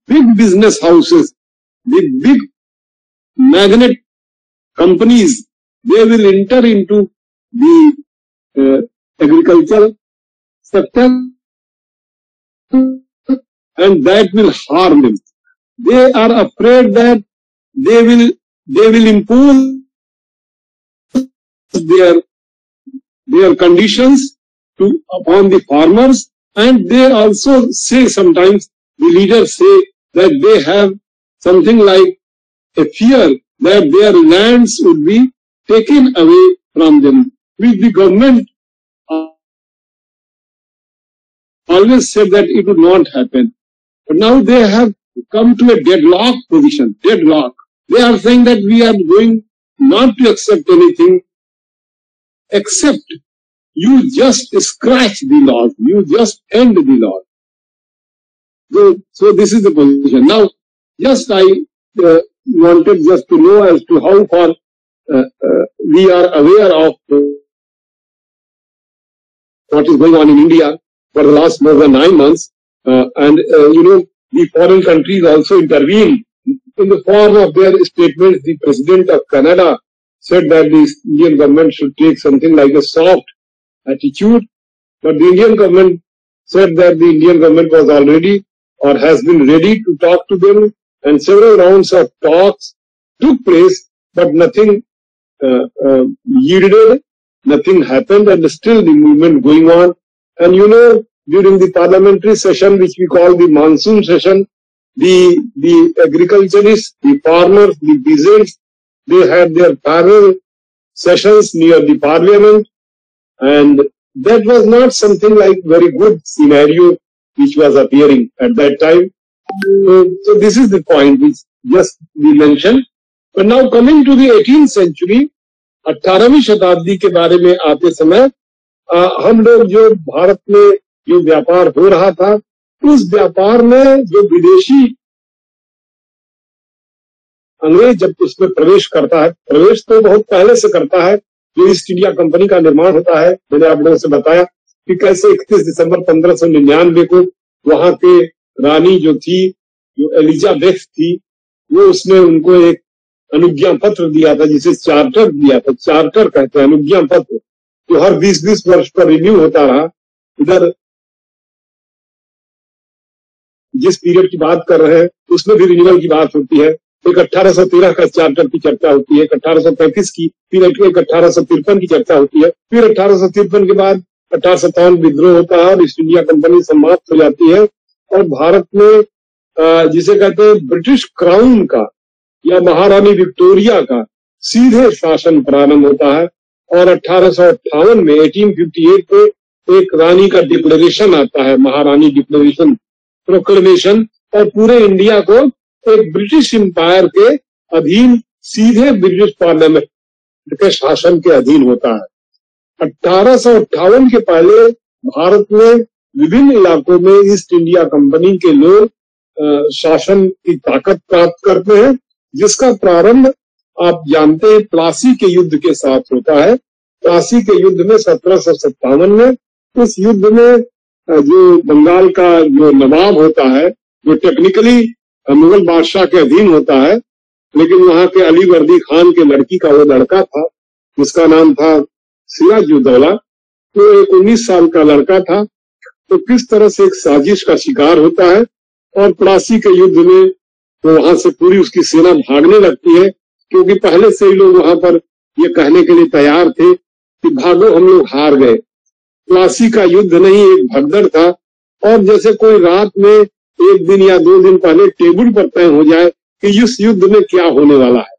big business houses, the big magnet companies, they will enter into the agricultural sector, and that will harm them. They are afraid that they will impose their conditions upon the farmers, and they also say sometimes, the leaders say that they have something like a fear that their lands would be taken away from them, which the government always said that it would not happen. But now they have come to a deadlock position. Deadlock. They are saying that we are going not to accept anything except you just scratch the laws, you just end the laws. So this is the position. Now, just I wanted just to know as to how far we are aware of what is going on in India for the last more than 9 months. The foreign countries also intervene in the form of their statements. The President of Canada said that the Indian government should take something like a soft attitude, but the Indian government said that the Indian government was already or has been ready to talk to them, and several rounds of talks took place, but nothing yielded, nothing happened, and still the movement going on. And during the parliamentary session, which we call the monsoon session, the agriculturists, the farmers, the peasants, they had their parallel sessions near the parliament, and that was not something like very good scenario which was appearing at that time. So this is the point which just we mentioned. But now coming to the 18th century, 18वीं शताब्दी के बारे में आते समय हम लोग जो भारत में जो व्यापार हो रहा था, उस व्यापार में जो विदेशी अंग्रेज जब उसमें प्रवेश करता है, प्रवेश तो बहुत पहले से करता है, जो ईस्ट इंडिया कंपनी का निर्माण होता है। मैंने आप लोगों से बताया कि कैसे 31 दिसंबर 1599 को वहां के रानी जो थी, जो एलिजाबेथ थी, वो उसने उनको एक अनुज्ञा पत्र दिया था, जिसे चार्टर दिया था। चार्टर कहते हैं अनुज्ञा पत्र, जो हर 20-20 वर्ष पर रिन्यू होता रहा। इधर जिस पीरियड की बात कर रहे हैं उसमें भी रिन्यूअल की बात होती है। एक 1813 का चार्टर की चर्चा होती है, एक 1835 की, फिर एक 1853 की चर्चा होती है, फिर 1853 के बाद 1857 विद्रोह होता है और ईस्ट इंडिया कंपनी समाप्त हो जाती है और भारत में जिसे कहते हैं ब्रिटिश क्राउन का या महारानी विक्टोरिया का सीधे शासन प्रारंभ होता है और 1858 में 1858 पे एक रानी का डिक्लेरेशन आता है, महारानी डिक्लेरेशन प्रोक्लेमेशन, और पूरे इंडिया को एक ब्रिटिश एम्पायर के अधीन सीधे ब्रिटिश पार्लियामेंट के शासन के अधीन होता है। 1858 के पहले भारत में विभिन्न इलाकों में ईस्ट इंडिया कंपनी के लोग शासन की ताकत प्राप्त करते हैं, जिसका प्रारंभ आप जानते हैं प्लासी के युद्ध के साथ होता है। प्लासी के युद्ध में 1757 में, इस युद्ध में जो बंगाल का जो नवाब होता है, जो टेक्निकली मुगल बादशाह के अधीन होता है, लेकिन वहां के अलीवर्दी खान के लड़की का वो लड़का था जिसका नाम था सिराजुद्दौला, तो एक 19 साल का लड़का था। तो किस तरह से एक साजिश का शिकार होता है और प्लासी के युद्ध में तो वहां से पूरी उसकी सेना भागने लगती है, क्योंकि पहले से ही लोग वहां पर ये कहने के लिए तैयार थे कि भागो हम लोग हार गए। प्लासी का युद्ध नहीं, एक भगदड़ था, और जैसे कोई रात में एक दिन या 2 दिन पहले टेबल पर तय हो जाए कि इस युद्ध में क्या होने वाला है।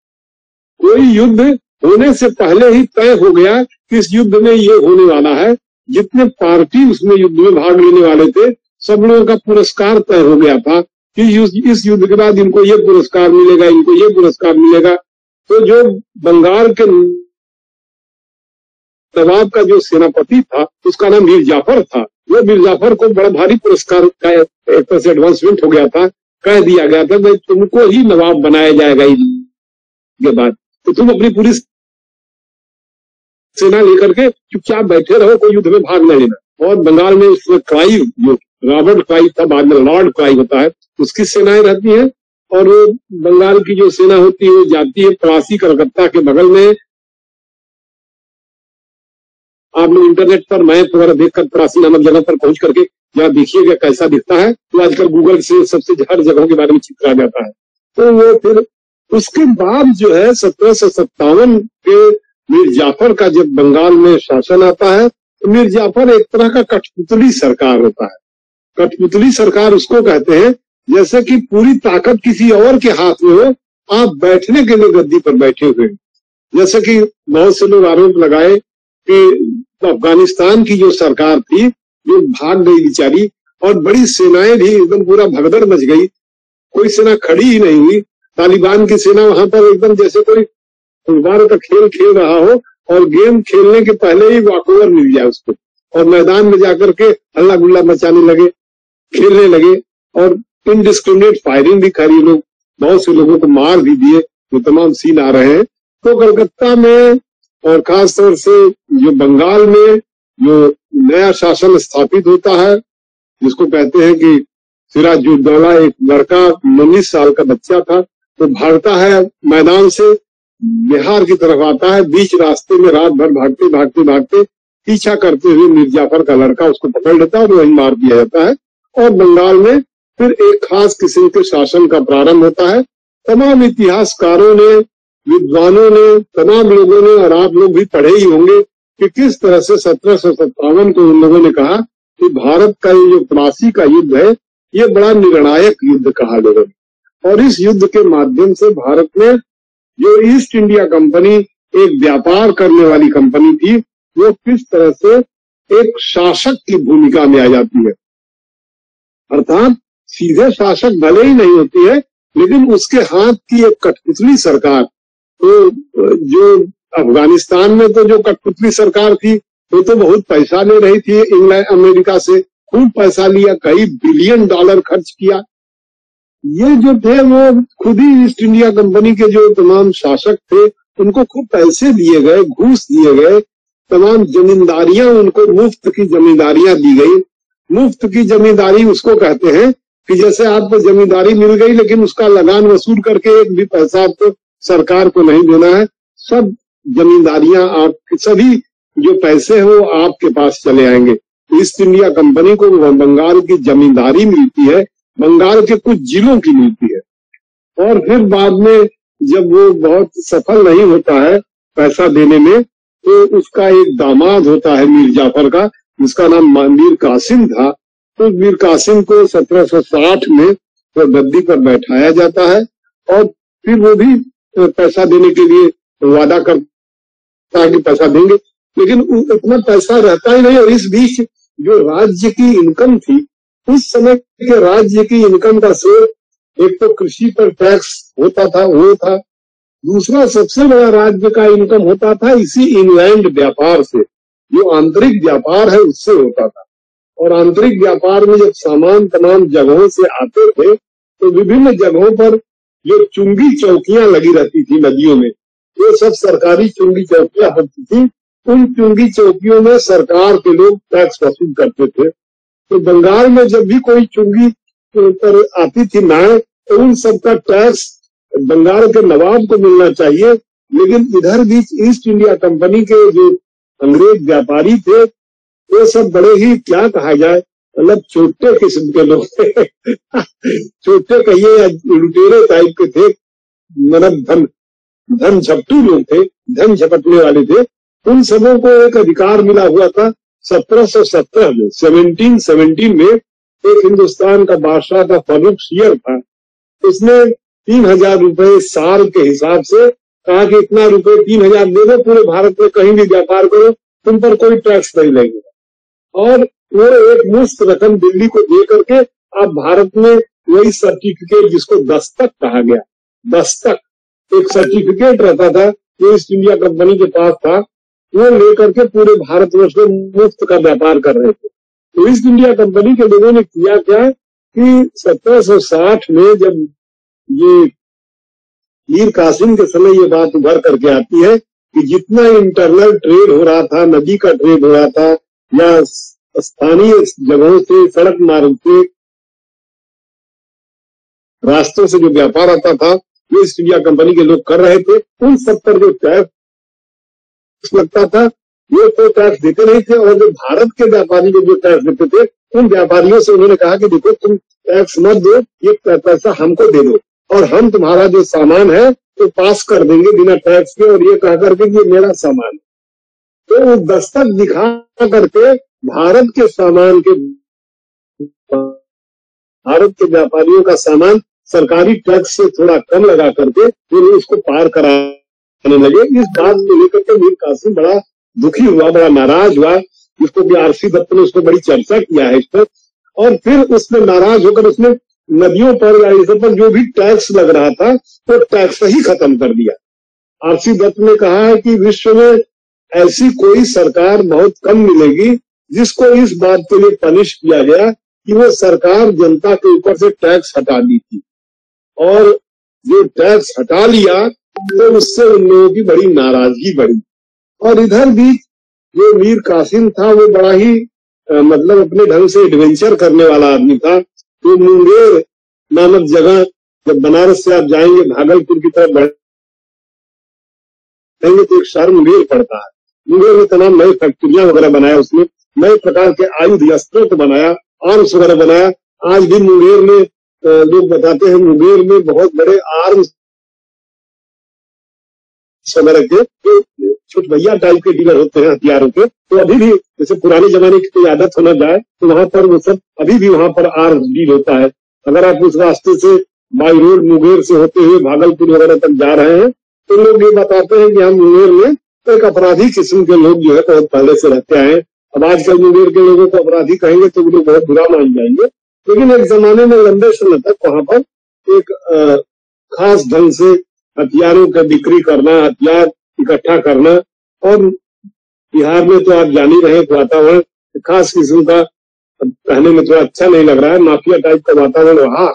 कोई युद्ध होने से पहले ही तय हो गया कि इस युद्ध में ये होने वाला है। जितने पार्टी उसमें युद्ध में भाग लेने वाले थे, सब लोगों का पुरस्कार तय हो गया था कि इस युद्ध के बाद इनको ये पुरस्कार मिलेगा, इनको ये पुरस्कार मिलेगा। तो जो बंगाल के नवाब का जो सेनापति था उसका नाम मीर जाफर था। वो मीर जाफर को बड़ा भारी पुरस्कार का एक तरह से एडवांसमेंट हो गया था, कह दिया गया था भाई तुमको ही नवाब बनाया जाएगा इसके बाद, तो तुम अपनी पूरी सेना लेकर के चुपचाप बैठे रहो, कोई युद्ध में भाग न लेना। और बंगाल में उसमें क्लाइव, जो रॉबर्ट क्लाइव था, बाद में लॉर्ड क्लाइव होता है, उसकी सेनाएं रहती हैं और वो बंगाल की जो सेना होती है वो जाती है प्लासी कलकत्ता के बगल में। आप लोग इंटरनेट पर मैप वगैरह देखकर प्लासी नामक जगह पर पहुंच करके जहाँ देखिएगा कैसा दिखता है, तो आजकल गूगल से सबसे हर जगहों के बारे में चित्र आ जाता है। तो वो फिर उसके बाद जो है 1757 के मीर जाफर का जब बंगाल में शासन आता है, तो मीर जाफर एक तरह का कठपुतली सरकार होता है। कठपुतली सरकार उसको कहते हैं जैसे कि पूरी ताकत किसी और के हाथ में हो, आप बैठने के लिए गद्दी पर बैठे हुए। जैसे कि बहुत से लोग आरोप लगाए कि अफगानिस्तान की जो सरकार थी वो भाग गई बेचारी, और बड़ी सेनाएं भी एकदम पूरा भगदड़ मच गई, कोई सेना खड़ी ही नहीं हुई। तालिबान की सेना वहां पर एकदम जैसे कोई फुटबॉल का खेल खेल रहा हो और गेम खेलने के पहले ही वॉकओवर मिल जाए उसको, और मैदान में जाकर के हल्ला गुल्ला मचाने लगे, खेलने लगे, और इनडिस्क्रिमिनेट फायरिंग भी करी, लोग बहुत से लोगों को मार भी दिए। वो तमाम सीन आ रहे हैं। तो कलकत्ता में और खासतौर से जो बंगाल में जो नया शासन स्थापित होता है, जिसको कहते हैं कि सिराजुद्दौला, एक लड़का 19 साल का बच्चा था, तो भागता है मैदान से बिहार की तरफ आता है। बीच रास्ते में रात भर भागते भागते भागते पीछा करते हुए मीर जाफर का लड़का उसको पकड़ लेता है और वहीं मार दिया जाता है। और बंगाल में फिर एक खास किस्म के शासन का प्रारंभ होता है। तमाम इतिहासकारों ने, विद्वानों ने, तमाम लोगों ने, और आप लोग भी पढ़े ही होंगे कि किस तरह से 1757 को उन लोगों ने कहा कि भारत का ये जो प्लासी का युद्ध है ये बड़ा निर्णायक युद्ध कहा लोगों ने। और इस युद्ध के माध्यम से भारत में जो ईस्ट इंडिया कंपनी एक व्यापार करने वाली कंपनी थी, वो किस तरह से एक शासक की भूमिका में आ जाती है। अर्थात सीधे शासक भले ही नहीं होती है, लेकिन उसके हाथ की एक कठपुतली सरकार। तो जो अफगानिस्तान में तो जो कठपुतली सरकार थी वो तो बहुत पैसा ले रही थी इंग्लैंड अमेरिका से, खूब पैसा लिया, कई बिलियन डॉलर खर्च किया। ये जो थे वो खुद ही ईस्ट इंडिया कंपनी के जो तमाम शासक थे उनको खूब पैसे दिए गए, घूस दिए गए, तमाम जमींदारियां उनको मुफ्त की जमींदारियां दी गई। मुफ्त की जमींदारी उसको कहते हैं कि जैसे आपको जमींदारी मिल गई लेकिन उसका लगान वसूल करके एक भी पैसा आपको सरकार को नहीं देना है, सब जमींदारियां, आप सभी जो पैसे हैं वो आपके पास चले आएंगे। ईस्ट इंडिया कंपनी को बंगाल की जमींदारी मिलती है, बंगाल के कुछ जिलों की मिलती है। और फिर बाद में जब वो बहुत सफल नहीं होता है पैसा देने में, तो उसका एक दामाद होता है मीर जाफर का, जिसका नाम मीर कासिम था। तो मीर कासिम को 1760 में तो गद्दी पर बैठाया जाता है और फिर वो भी पैसा देने के लिए वादा करता है कि पैसा देंगे, लेकिन उतना पैसा रहता ही नहीं। और इस बीच जो राज्य की इनकम थी, उस समय के राज्य की इनकम का स्रोत एक तो कृषि पर टैक्स होता था, वो था। दूसरा सबसे बड़ा राज्य का इनकम होता था इसी इंग्लैंड व्यापार से, जो आंतरिक व्यापार है उससे होता था। और आंतरिक व्यापार में जब सामान तमाम जगहों से आते थे, तो विभिन्न जगहों पर जो चुंगी चौकियां लगी रहती थी नदियों में, वो सब सरकारी चुंगी चौकियां होती थी। उन चुंगी चौकियों में सरकार के लोग टैक्स वसूल करते थे। तो बंगाल में जब भी कोई चुंगी पर आती थी नाव, तो उन सबका टैक्स बंगाल के नवाब को मिलना चाहिए। लेकिन इधर बीच ईस्ट इंडिया कंपनी के जो अंग्रेज व्यापारी थे, वो सब बड़े ही क्या कहा जाए, मतलब छोटे किस्म के लोग थे छोटे कहिए या लुटेरे टाइप के थे, मतलब धन झपटू लोग थे, धन झपटने वाले थे। उन सबों को एक अधिकार मिला हुआ था 1717 में, 1717 में एक हिंदुस्तान का बादशाह का फर्रुख सियर था। उसने 3000 रुपए साल के हिसाब से कहा कि इतना रुपए 3000 दे दो, पूरे भारत में कहीं भी व्यापार करो, तुम पर कोई टैक्स नहीं लगेगा। और वो एक मुफ्त रकम दिल्ली को दे करके आप भारत में वही सर्टिफिकेट, जिसको दस्तक कहा गया, दस्तक एक सर्टिफिकेट रहता था जो ईस्ट इंडिया कंपनी के पास था, वो लेकर के पूरे भारतवर्ष में मुफ्त का व्यापार कर रहे थे। तो ईस्ट इंडिया कंपनी के लोगों ने किया क्या कि 1760 में जब ये मीर कासिम के समय ये बात उभर करके आती है कि जितना इंटरनल ट्रेड हो रहा था, नदी का ट्रेड हो रहा था या स्थानीय जगहों से, सड़क मार्ग से, रास्तों से जो व्यापार आता था, वो ईस्ट इंडिया कंपनी के लोग कर रहे थे। उन सब पर जो टैक्स लगता था, वो तो टैक्स देते नहीं थे। और जो भारत के व्यापारी जो टैक्स देते थे, उन व्यापारियों से उन्होंने कहा कि देखो तुम टैक्स मत दो, ये पैसा हमको दे दो और हम तुम्हारा जो सामान है तो पास कर देंगे बिना टैक्स के, और ये कह करके कि ये मेरा सामान है। तो वो दस्तक दिखा करके भारत के व्यापारियों का सामान सरकारी टैक्स से थोड़ा कम लगा करके फिर उसको पार कराने लगे। इस बात को लेकर के मीर कासिम बड़ा दुखी हुआ, बड़ा नाराज हुआ। इसको भी आरसी दत्त ने उसको बड़ी चर्चा किया है इस पर। और फिर उसमें नाराज होकर उसने नदियों पर या इस पर जो भी टैक्स लग रहा था, तो टैक्स ही खत्म कर दिया। आरसी दत्त ने कहा है कि विश्व में ऐसी कोई सरकार बहुत कम मिलेगी जिसको इस बात के लिए पनिश किया गया कि वो सरकार जनता के ऊपर से टैक्स हटा दी थी। और जो टैक्स हटा लिया तो उससे उन लोगों की बड़ी नाराजगी बढ़ी। और इधर भी जो मीर कासिम था, वो बड़ा ही मतलब अपने ढंग से एडवेंचर करने वाला आदमी था। तो मुंगेर नामक जगह, जब बनारस से आप जाएंगे भागलपुर की तरफ बढ़ेंगे तो एक शहर मुंगेर पड़ता है। मुंगेर में तमाम नई फैक्ट्रियां वगैरह बनाया, उसने नए प्रकार के आयुध अस्त्रों को बनाया, आर्म्स वगैरह बनाया। आज भी मुंगेर में लोग बताते हैं, मुंगेर में बहुत बड़े आर्म्स वगैरह के जो छोट भैया टाइप के डीलर होते हैं हथियारों के, तो अभी भी जैसे पुराने जमाने की कोई आदत होना जाए तो वहां पर वो सब अभी भी वहां पर आर्म्स डील होता है। अगर आप उस रास्ते से बाई रोड मुंगेर से होते हुए भागलपुर वगैरह तक जा रहे हैं, तो लोग ये बताते हैं कि हम मुंगेर में एक अपराधी किस्म के लोग जो है बहुत पहले से रहते आए। अब आजकल मुंगेर के लोगों को अपराधी कहेंगे तो वो लोग बहुत बुरा मान जाएंगे, लेकिन एक जमाने में लंबे समय तक वहां पर एक खास ढंग से हथियारों का बिक्री करना, हथियार इकट्ठा करना। और बिहार में तो आप जान ही रहे वातावरण खास किस्म का, कहने में थोड़ा अच्छा नहीं लग रहा है, माफिया टाइप का वातावरण रहा।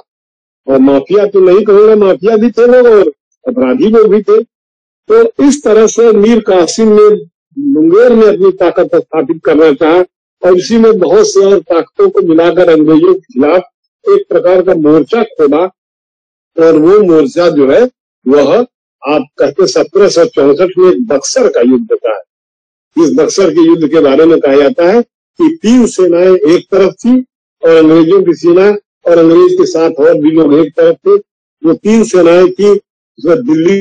और माफिया तो नहीं कहूंगा, माफिया भी थे लोग और अपराधी लोग भी थे। तो इस तरह से मीर कासिम ने मुंगेर में अपनी ताकत स्थापित करना चाहा और इसी में बहुत से और ताकतों को मिलाकर अंग्रेजों के खिलाफ एक प्रकार का मोर्चा खोला। और वो मोर्चा जो है वह आप कहते 1764 में बक्सर का युद्ध था। इस बक्सर के युद्ध के बारे में कहा जाता है कि 3 सेनाएं एक तरफ थी और अंग्रेजों की सेना और अंग्रेज के साथ और भी लोग एक तरफ थे। वो 3 सेनाएं थी। उसमें दिल्ली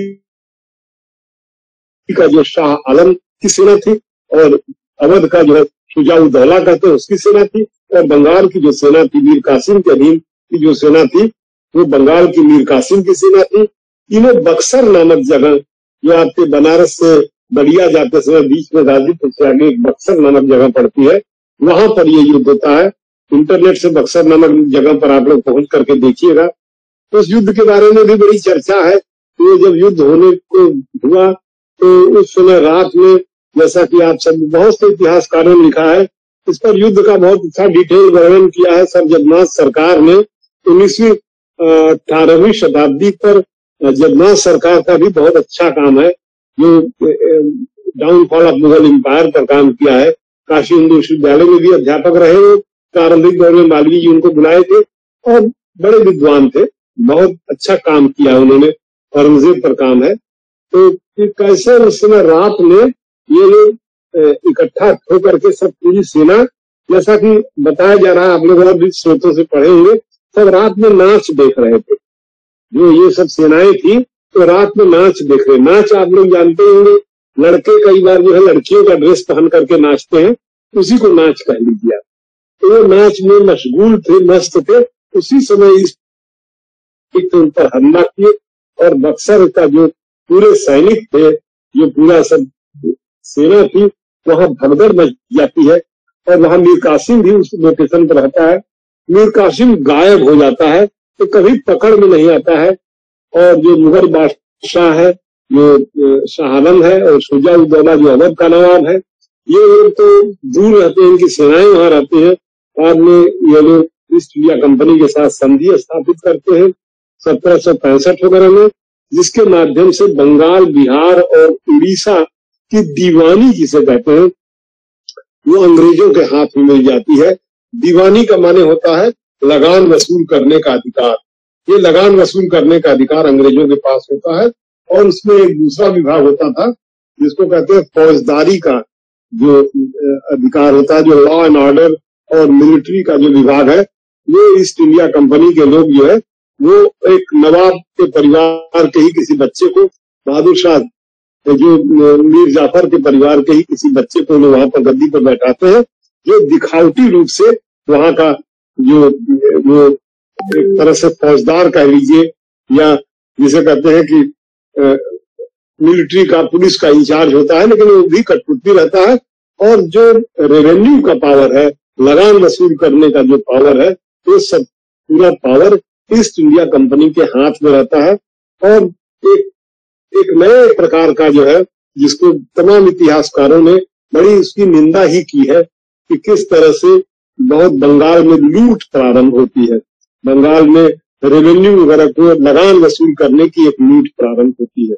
का जो शाह आलम की सेना थी, और अवध का जो है शुजा-उद-दौला कहते हैं उसकी सेना थी, और बंगाल की जो सेना थी मीर कासिम के अधीन की जो सेना थी वो बंगाल की मीर कासिम की सेना थी। तीनों बक्सर नामक जगह, जो आपके बनारस से बलिया जाते समय बीच में गाजीपुर से आगे एक बक्सर नामक जगह पड़ती है, वहां पर ये युद्ध होता है। इंटरनेट से बक्सर नामक जगह पर आप लोग पहुंच करके देखिएगा। तो उस युद्ध के बारे में भी बड़ी चर्चा है। तो जब युद्ध होने को हुआ तो उस समय रात में, जैसा कि आप सब बहुत से इतिहासकारों ने लिखा है, इस पर युद्ध का बहुत अच्छा डिटेल वर्णन किया है सर जगन्नाथ सरकार ने। 19वीं 18वीं शताब्दी पर जगन्नाथ सरकार का भी बहुत अच्छा काम है, जो डाउनफॉल ऑफ मुगल एम्पायर पर काम किया है। काशी हिंदू विश्वविद्यालय में भी अध्यापक रहे वो। प्रारंभिक दौर में मालवीय जी उनको बुलाए थे और बड़े विद्वान थे, बहुत अच्छा काम किया उन्होंने। औरंगजेब पर काम है। तो कैसे उस समय रात में ये लोग इकट्ठा होकर के सब पूरी सेना, जैसा कि बताया जा रहा है, आप लोग और भी स्रोतों से पढ़े होंगे, सब रात में नाच देख रहे थे। जो ये सब सेनाएं थी तो रात में नाच देख रहे। नाच आप लोग जानते होंगे, लड़के कई बार जो है लड़कियों का ड्रेस पहन करके नाचते हैं, उसी को नाच कह लीजिए। तो वो नाच में मशगूल थे, मस्त थे। उसी समय इस उन पर हमला किए और बक्सर का जो पूरे सैनिक थे, जो पूरा सब सेना थी, वहां भगदड़ मच जाती है। और वहां मीर कासिम भी उस लोकेशन पर रहता है। मीर कासिम गायब हो जाता है, तो कभी पकड़ में नहीं आता है। और जो मुगल बादशाह है, जो शाह आलम है, और शुजा-उद-दौला जो अवध का नवाब है, ये लोग तो दूर रहते हैं, इनकी सेनाएं वहां रहती हैं। बाद में ये लोग ईस्ट इंडिया कंपनी के साथ संधि स्थापित करते हैं 1765 वगैरह में, जिसके माध्यम से बंगाल, बिहार और उड़ीसा की दीवानी जिसे कहते हैं वो अंग्रेजों के हाथ में मिल जाती है। दीवानी का माने होता है लगान वसूल करने का अधिकार। ये लगान वसूल करने का अधिकार अंग्रेजों के पास होता है। और उसमें एक दूसरा विभाग होता था जिसको कहते हैं फौजदारी का जो अधिकार होता है, जो लॉ एंड ऑर्डर और मिलिट्री का जो विभाग है, वो ईस्ट इंडिया कंपनी के लोग जो है वो एक नवाब के परिवार के ही किसी बच्चे को, बहादुर शाह जो मीर जाफर के परिवार के ही किसी बच्चे को वहां पर गद्दी पर बैठाते हैं, जो दिखावटी रूप से वहां का जो वो एक तरह से फौजदार कह लीजिए, या जिसे कहते हैं कि मिलिट्री का, पुलिस का इंचार्ज होता है, लेकिन वो भी कठपुतली रहता है। और जो रेवेन्यू का पावर है, लगान वसूल करने का जो पावर है, तो सब पूरा पावर ईस्ट इंडिया कंपनी के हाथ में रहता है। और एक नए प्रकार का जो है, जिसको तमाम इतिहासकारों ने बड़ी उसकी निंदा ही की है कि किस तरह से बहुत बंगाल में लूट प्रारंभ होती है। बंगाल में रेवेन्यू वगैरह को लगान वसूल करने की एक लूट प्रारंभ होती है।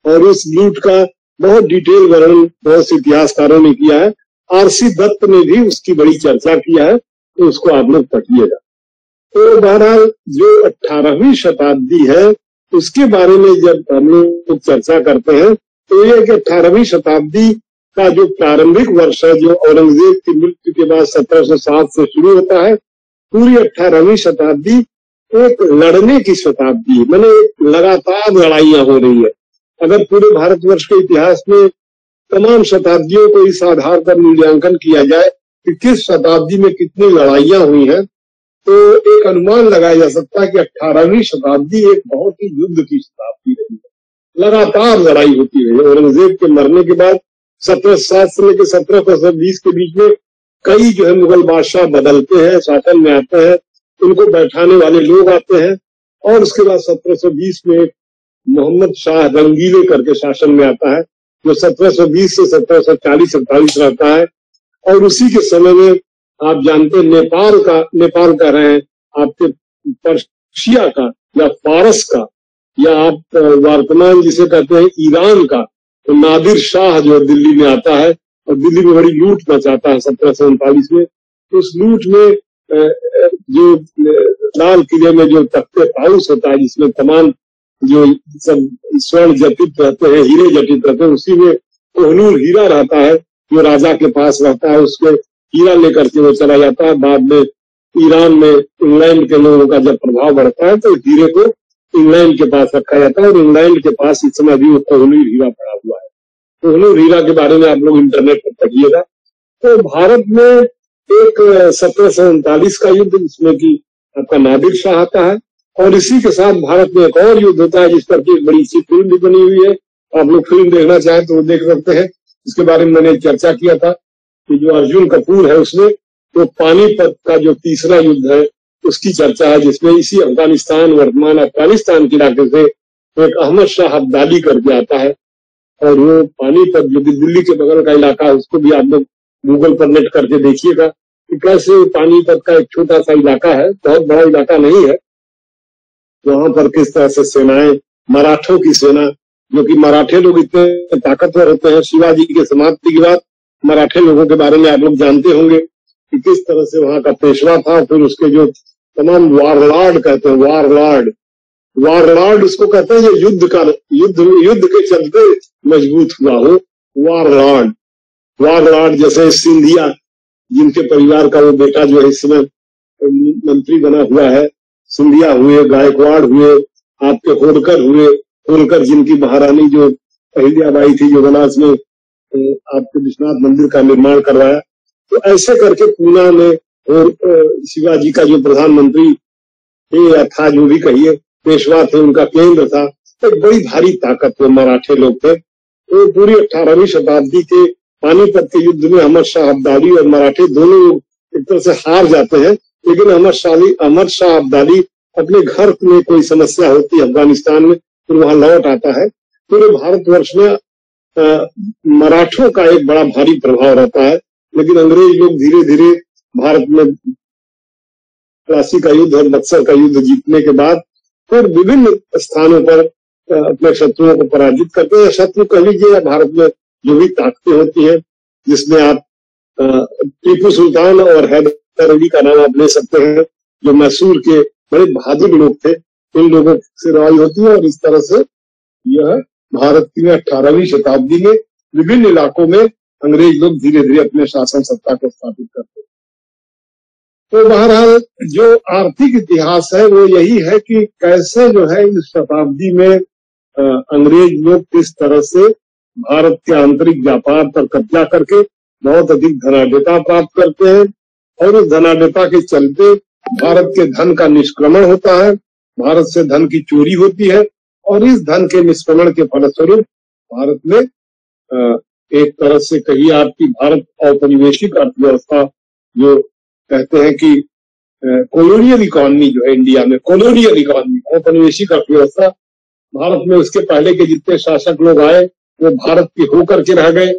और उस लूट का बहुत डिटेल वर्णन बहुत से इतिहासकारों ने किया है। आरसी दत्त ने भी उसकी बड़ी चर्चा किया है, तो उसको आप लोग पढ़िएगा। तो बहरहाल जो 18वीं शताब्दी है, उसके बारे में जब हम लोग चर्चा करते हैं तो ये कि 18वीं शताब्दी का जो प्रारंभिक वर्ष है, जो औरंगजेब की मृत्यु के बाद 1707 से शुरू होता है, पूरी 18वीं शताब्दी एक लड़ने की शताब्दी है। मैंने लगातार लड़ाइयां हो रही है। अगर पूरे भारतवर्ष के इतिहास में तमाम शताब्दियों को इस आधार पर मूल्यांकन किया जाए कि किस शताब्दी में कितनी लड़ाइयां हुई हैं, तो एक अनुमान लगाया जा सकता है कि 18वीं शताब्दी एक बहुत ही युद्ध की शताब्दी रही है। लगातार लड़ाई होती रही है। औरंगजेब के मरने के बाद 1707 से लेकर 1720 के बीच में कई जो है मुगल बादशाह बदलते हैं, शासन में आते हैं, उनको बैठाने वाले लोग आते हैं। और उसके बाद 1720 में मोहम्मद शाह रंगीले करके शासन में आता है, जो 1720 से 1740-47 रहता है। और उसी के समय में आप जानते हैं नेपाल का रहे हैं, आपके पर्शिया का या फारस का, या आप वर्तमान जिसे कहते हैं ईरान का, तो नादिर शाह जो दिल्ली में आता है और दिल्ली में बड़ी लूट मचाता है 1739 में। तो उस लूट में जो लाल किले में जो तख्ते पाउस होता है, जिसमें तमाम जो सब स्वर्ण जटित रहते हैं, हीरे जटित रहते हैं, उसी में कोहनूर हीरा रहता है जो राजा के पास रहता है। उसको हीरा लेकर के वो चला जाता है। बाद में ईरान में इंग्लैंड के लोगों का जब प्रभाव बढ़ता है तो हीरे को इंग्लैंड के पास रखा जाता है, और इंग्लैंड के पास इस समय भी वो कोहिनूर हीरा पड़ा हुआ है। कोहिनूर हीरा के बारे में आप लोग इंटरनेट पर पढ़िएगा। तो भारत में एक 1739 का युद्ध, जिसमें कि आपका नादिर शाह आता है, और इसी के साथ भारत में एक और युद्ध होता है जिस पर की एक बड़ी सी फिल्म भी बनी हुई है। आप लोग फिल्म देखना चाहें तो वो देख सकते हैं। इसके बारे में मैंने चर्चा किया था कि जो अर्जुन कपूर है उसमें तो पानीपत का जो तीसरा युद्ध है उसकी चर्चा है, जिसमें इसी अफगानिस्तान, वर्तमान अफगानिस्तान के इलाके से एक अहमद शाह अब्दाली करके आता है, और वो पानीपत जो दिल्ली के बगल का इलाका है उसको भी आप लोग गूगल पर नेट करके देखिएगा कि कैसे पानीपत का एक छोटा सा इलाका है, बहुत बड़ा इलाका नहीं है, वहां पर किस तरह से सेनाएं, मराठों की सेना, जो कि मराठे लोग इतने ताकतवर होते हैं, शिवाजी के समाप्ति के बाद मराठे लोगों के बारे में आप लोग जानते होंगे कि किस तरह से वहां का पेशवा था। फिर उसके जो तमाम वारलॉर्ड कहते हैं, वारलॉर्ड उसको कहते हैं, ये युद्ध के चलते मजबूत हुआ हो, वारलॉर्ड जैसे सिंधिया, जिनके परिवार का वो बेटा जो है इस समय मंत्री बना हुआ है, सिंधिया हुए, गायकवाड़ हुए, आपके होलकर जिनकी महारानी जो अहिल्याबाई थी, जो बनारस में आपके विश्वनाथ मंदिर का निर्माण करवाया। तो ऐसे करके पूना में और शिवाजी का जो प्रधानमंत्री था, जो भी कहिए, पेशवा थे, उनका केंद्र था, एक बड़ी भारी ताकत में मराठे लोग थे। तो पूरी 18वीं शताब्दी के पानीपत के युद्ध में अहमद शाह अब्दाली और मराठे दोनों एक तरह से हार जाते हैं, लेकिन अहमद शाह अब्दाली अपने घर में कोई समस्या होती है अफगानिस्तान में, फिर वहां लौट आता है। पूरे भारतवर्ष में मराठों का एक बड़ा भारी प्रभाव रहता है, लेकिन अंग्रेज लोग धीरे धीरे भारत में प्लासी का युद्ध और बक्सर का युद्ध जीतने के बाद फिर विभिन्न स्थानों पर अपने शत्रुओं को पराजित करते हैं। शत्रु कह लीजिए, भारत में जो भी ताकतें होती हैं, जिसमें आप टीपू सुल्तान और हैदर अली का नाम आप ले सकते हैं, जो मैसूर के बड़े बहादुर लोग थे, इन लोगों से लड़ाई होती है। और इस तरह से यह भारत की 18वीं शताब्दी में विभिन्न इलाकों में अंग्रेज लोग धीरे धीरे अपने शासन सत्ता को स्थापित करते हैं। तो बहरहाल जो आर्थिक इतिहास है वो यही है कि कैसे जो है इस शताब्दी में अंग्रेज लोग किस तरह से भारत के आंतरिक व्यापार पर कब्जा करके बहुत अधिक धनाढ्यता प्राप्त करते हैं, और उस धनाढ्यता के चलते भारत के धन का निष्क्रमण होता है, भारत से धन की चोरी होती है, और इस धन के निष्क्रमण के फलस्वरूप भारत में एक तरह से कहिए आपकी भारत औपनिवेशिक अर्थव्यवस्था, जो कहते हैं कि कॉलोनियल इकोनॉमी जो है इंडिया में, कॉलोनियल इकोनॉमी, औपनिवेशिक अर्थव्यवस्था, भारत में उसके पहले के जितने शासक लोग आए वो भारत के होकर के रह गए,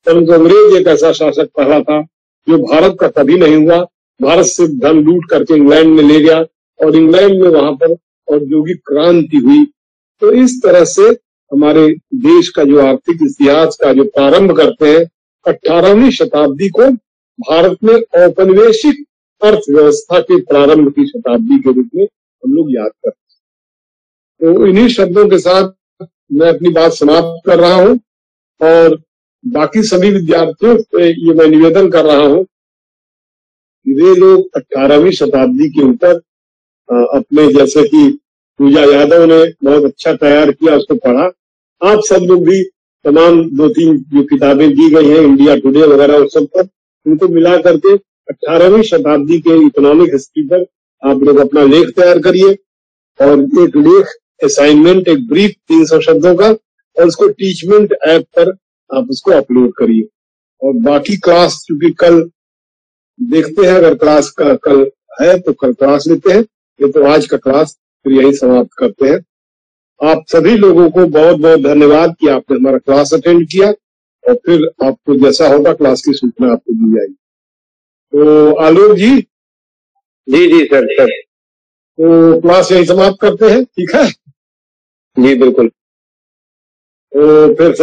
परंतु अंग्रेज एक ऐसा शासक पहला था जो भारत का कभी नहीं हुआ, भारत से धन लूट करके इंग्लैंड में ले गया, और इंग्लैंड में वहां पर औद्योगिक क्रांति हुई। तो इस तरह से हमारे देश का जो आर्थिक इतिहास का जो प्रारंभ करते हैं 18वीं शताब्दी को भारत में औपनिवेशिक अर्थव्यवस्था के प्रारंभ की शताब्दी के रूप में हम लोग याद करते हैं। तो इन्हीं शब्दों के साथ मैं अपनी बात समाप्त कर रहा हूं, और बाकी सभी विद्यार्थियों से ये मैं निवेदन कर रहा हूं कि वे लोग 18वीं शताब्दी के ऊपर अपने, जैसे कि पूजा यादव ने बहुत अच्छा तैयार किया, उसको पढ़ा, आप सब लोग भी तमाम 2-3 जो किताबें दी गई हैं इंडिया टुडे वगैरह उस सब पर, उनको मिला करके 18वीं शताब्दी के इकोनॉमिक हिस्ट्री पर आप लोग अपना लेख तैयार करिए, और एक लेख असाइनमेंट, एक ब्रीफ 300 शब्दों का, और उसको टीचमेंट ऐप पर आप उसको अपलोड करिए। और बाकी क्लास चूंकि कल देखते हैं, अगर क्लास का कल है तो कल क्लास लेते हैं, ये तो आज का क्लास फिर यही समाप्त करते हैं। आप सभी लोगों को बहुत बहुत धन्यवाद कि आपने हमारा क्लास अटेंड किया, और फिर आपको जैसा होगा क्लास की सूचना आपको दी जाएगी। तो आलोक जी। जी सर। तो क्लास यही समाप्त करते हैं, ठीक है? जी बिल्कुल। तो फिर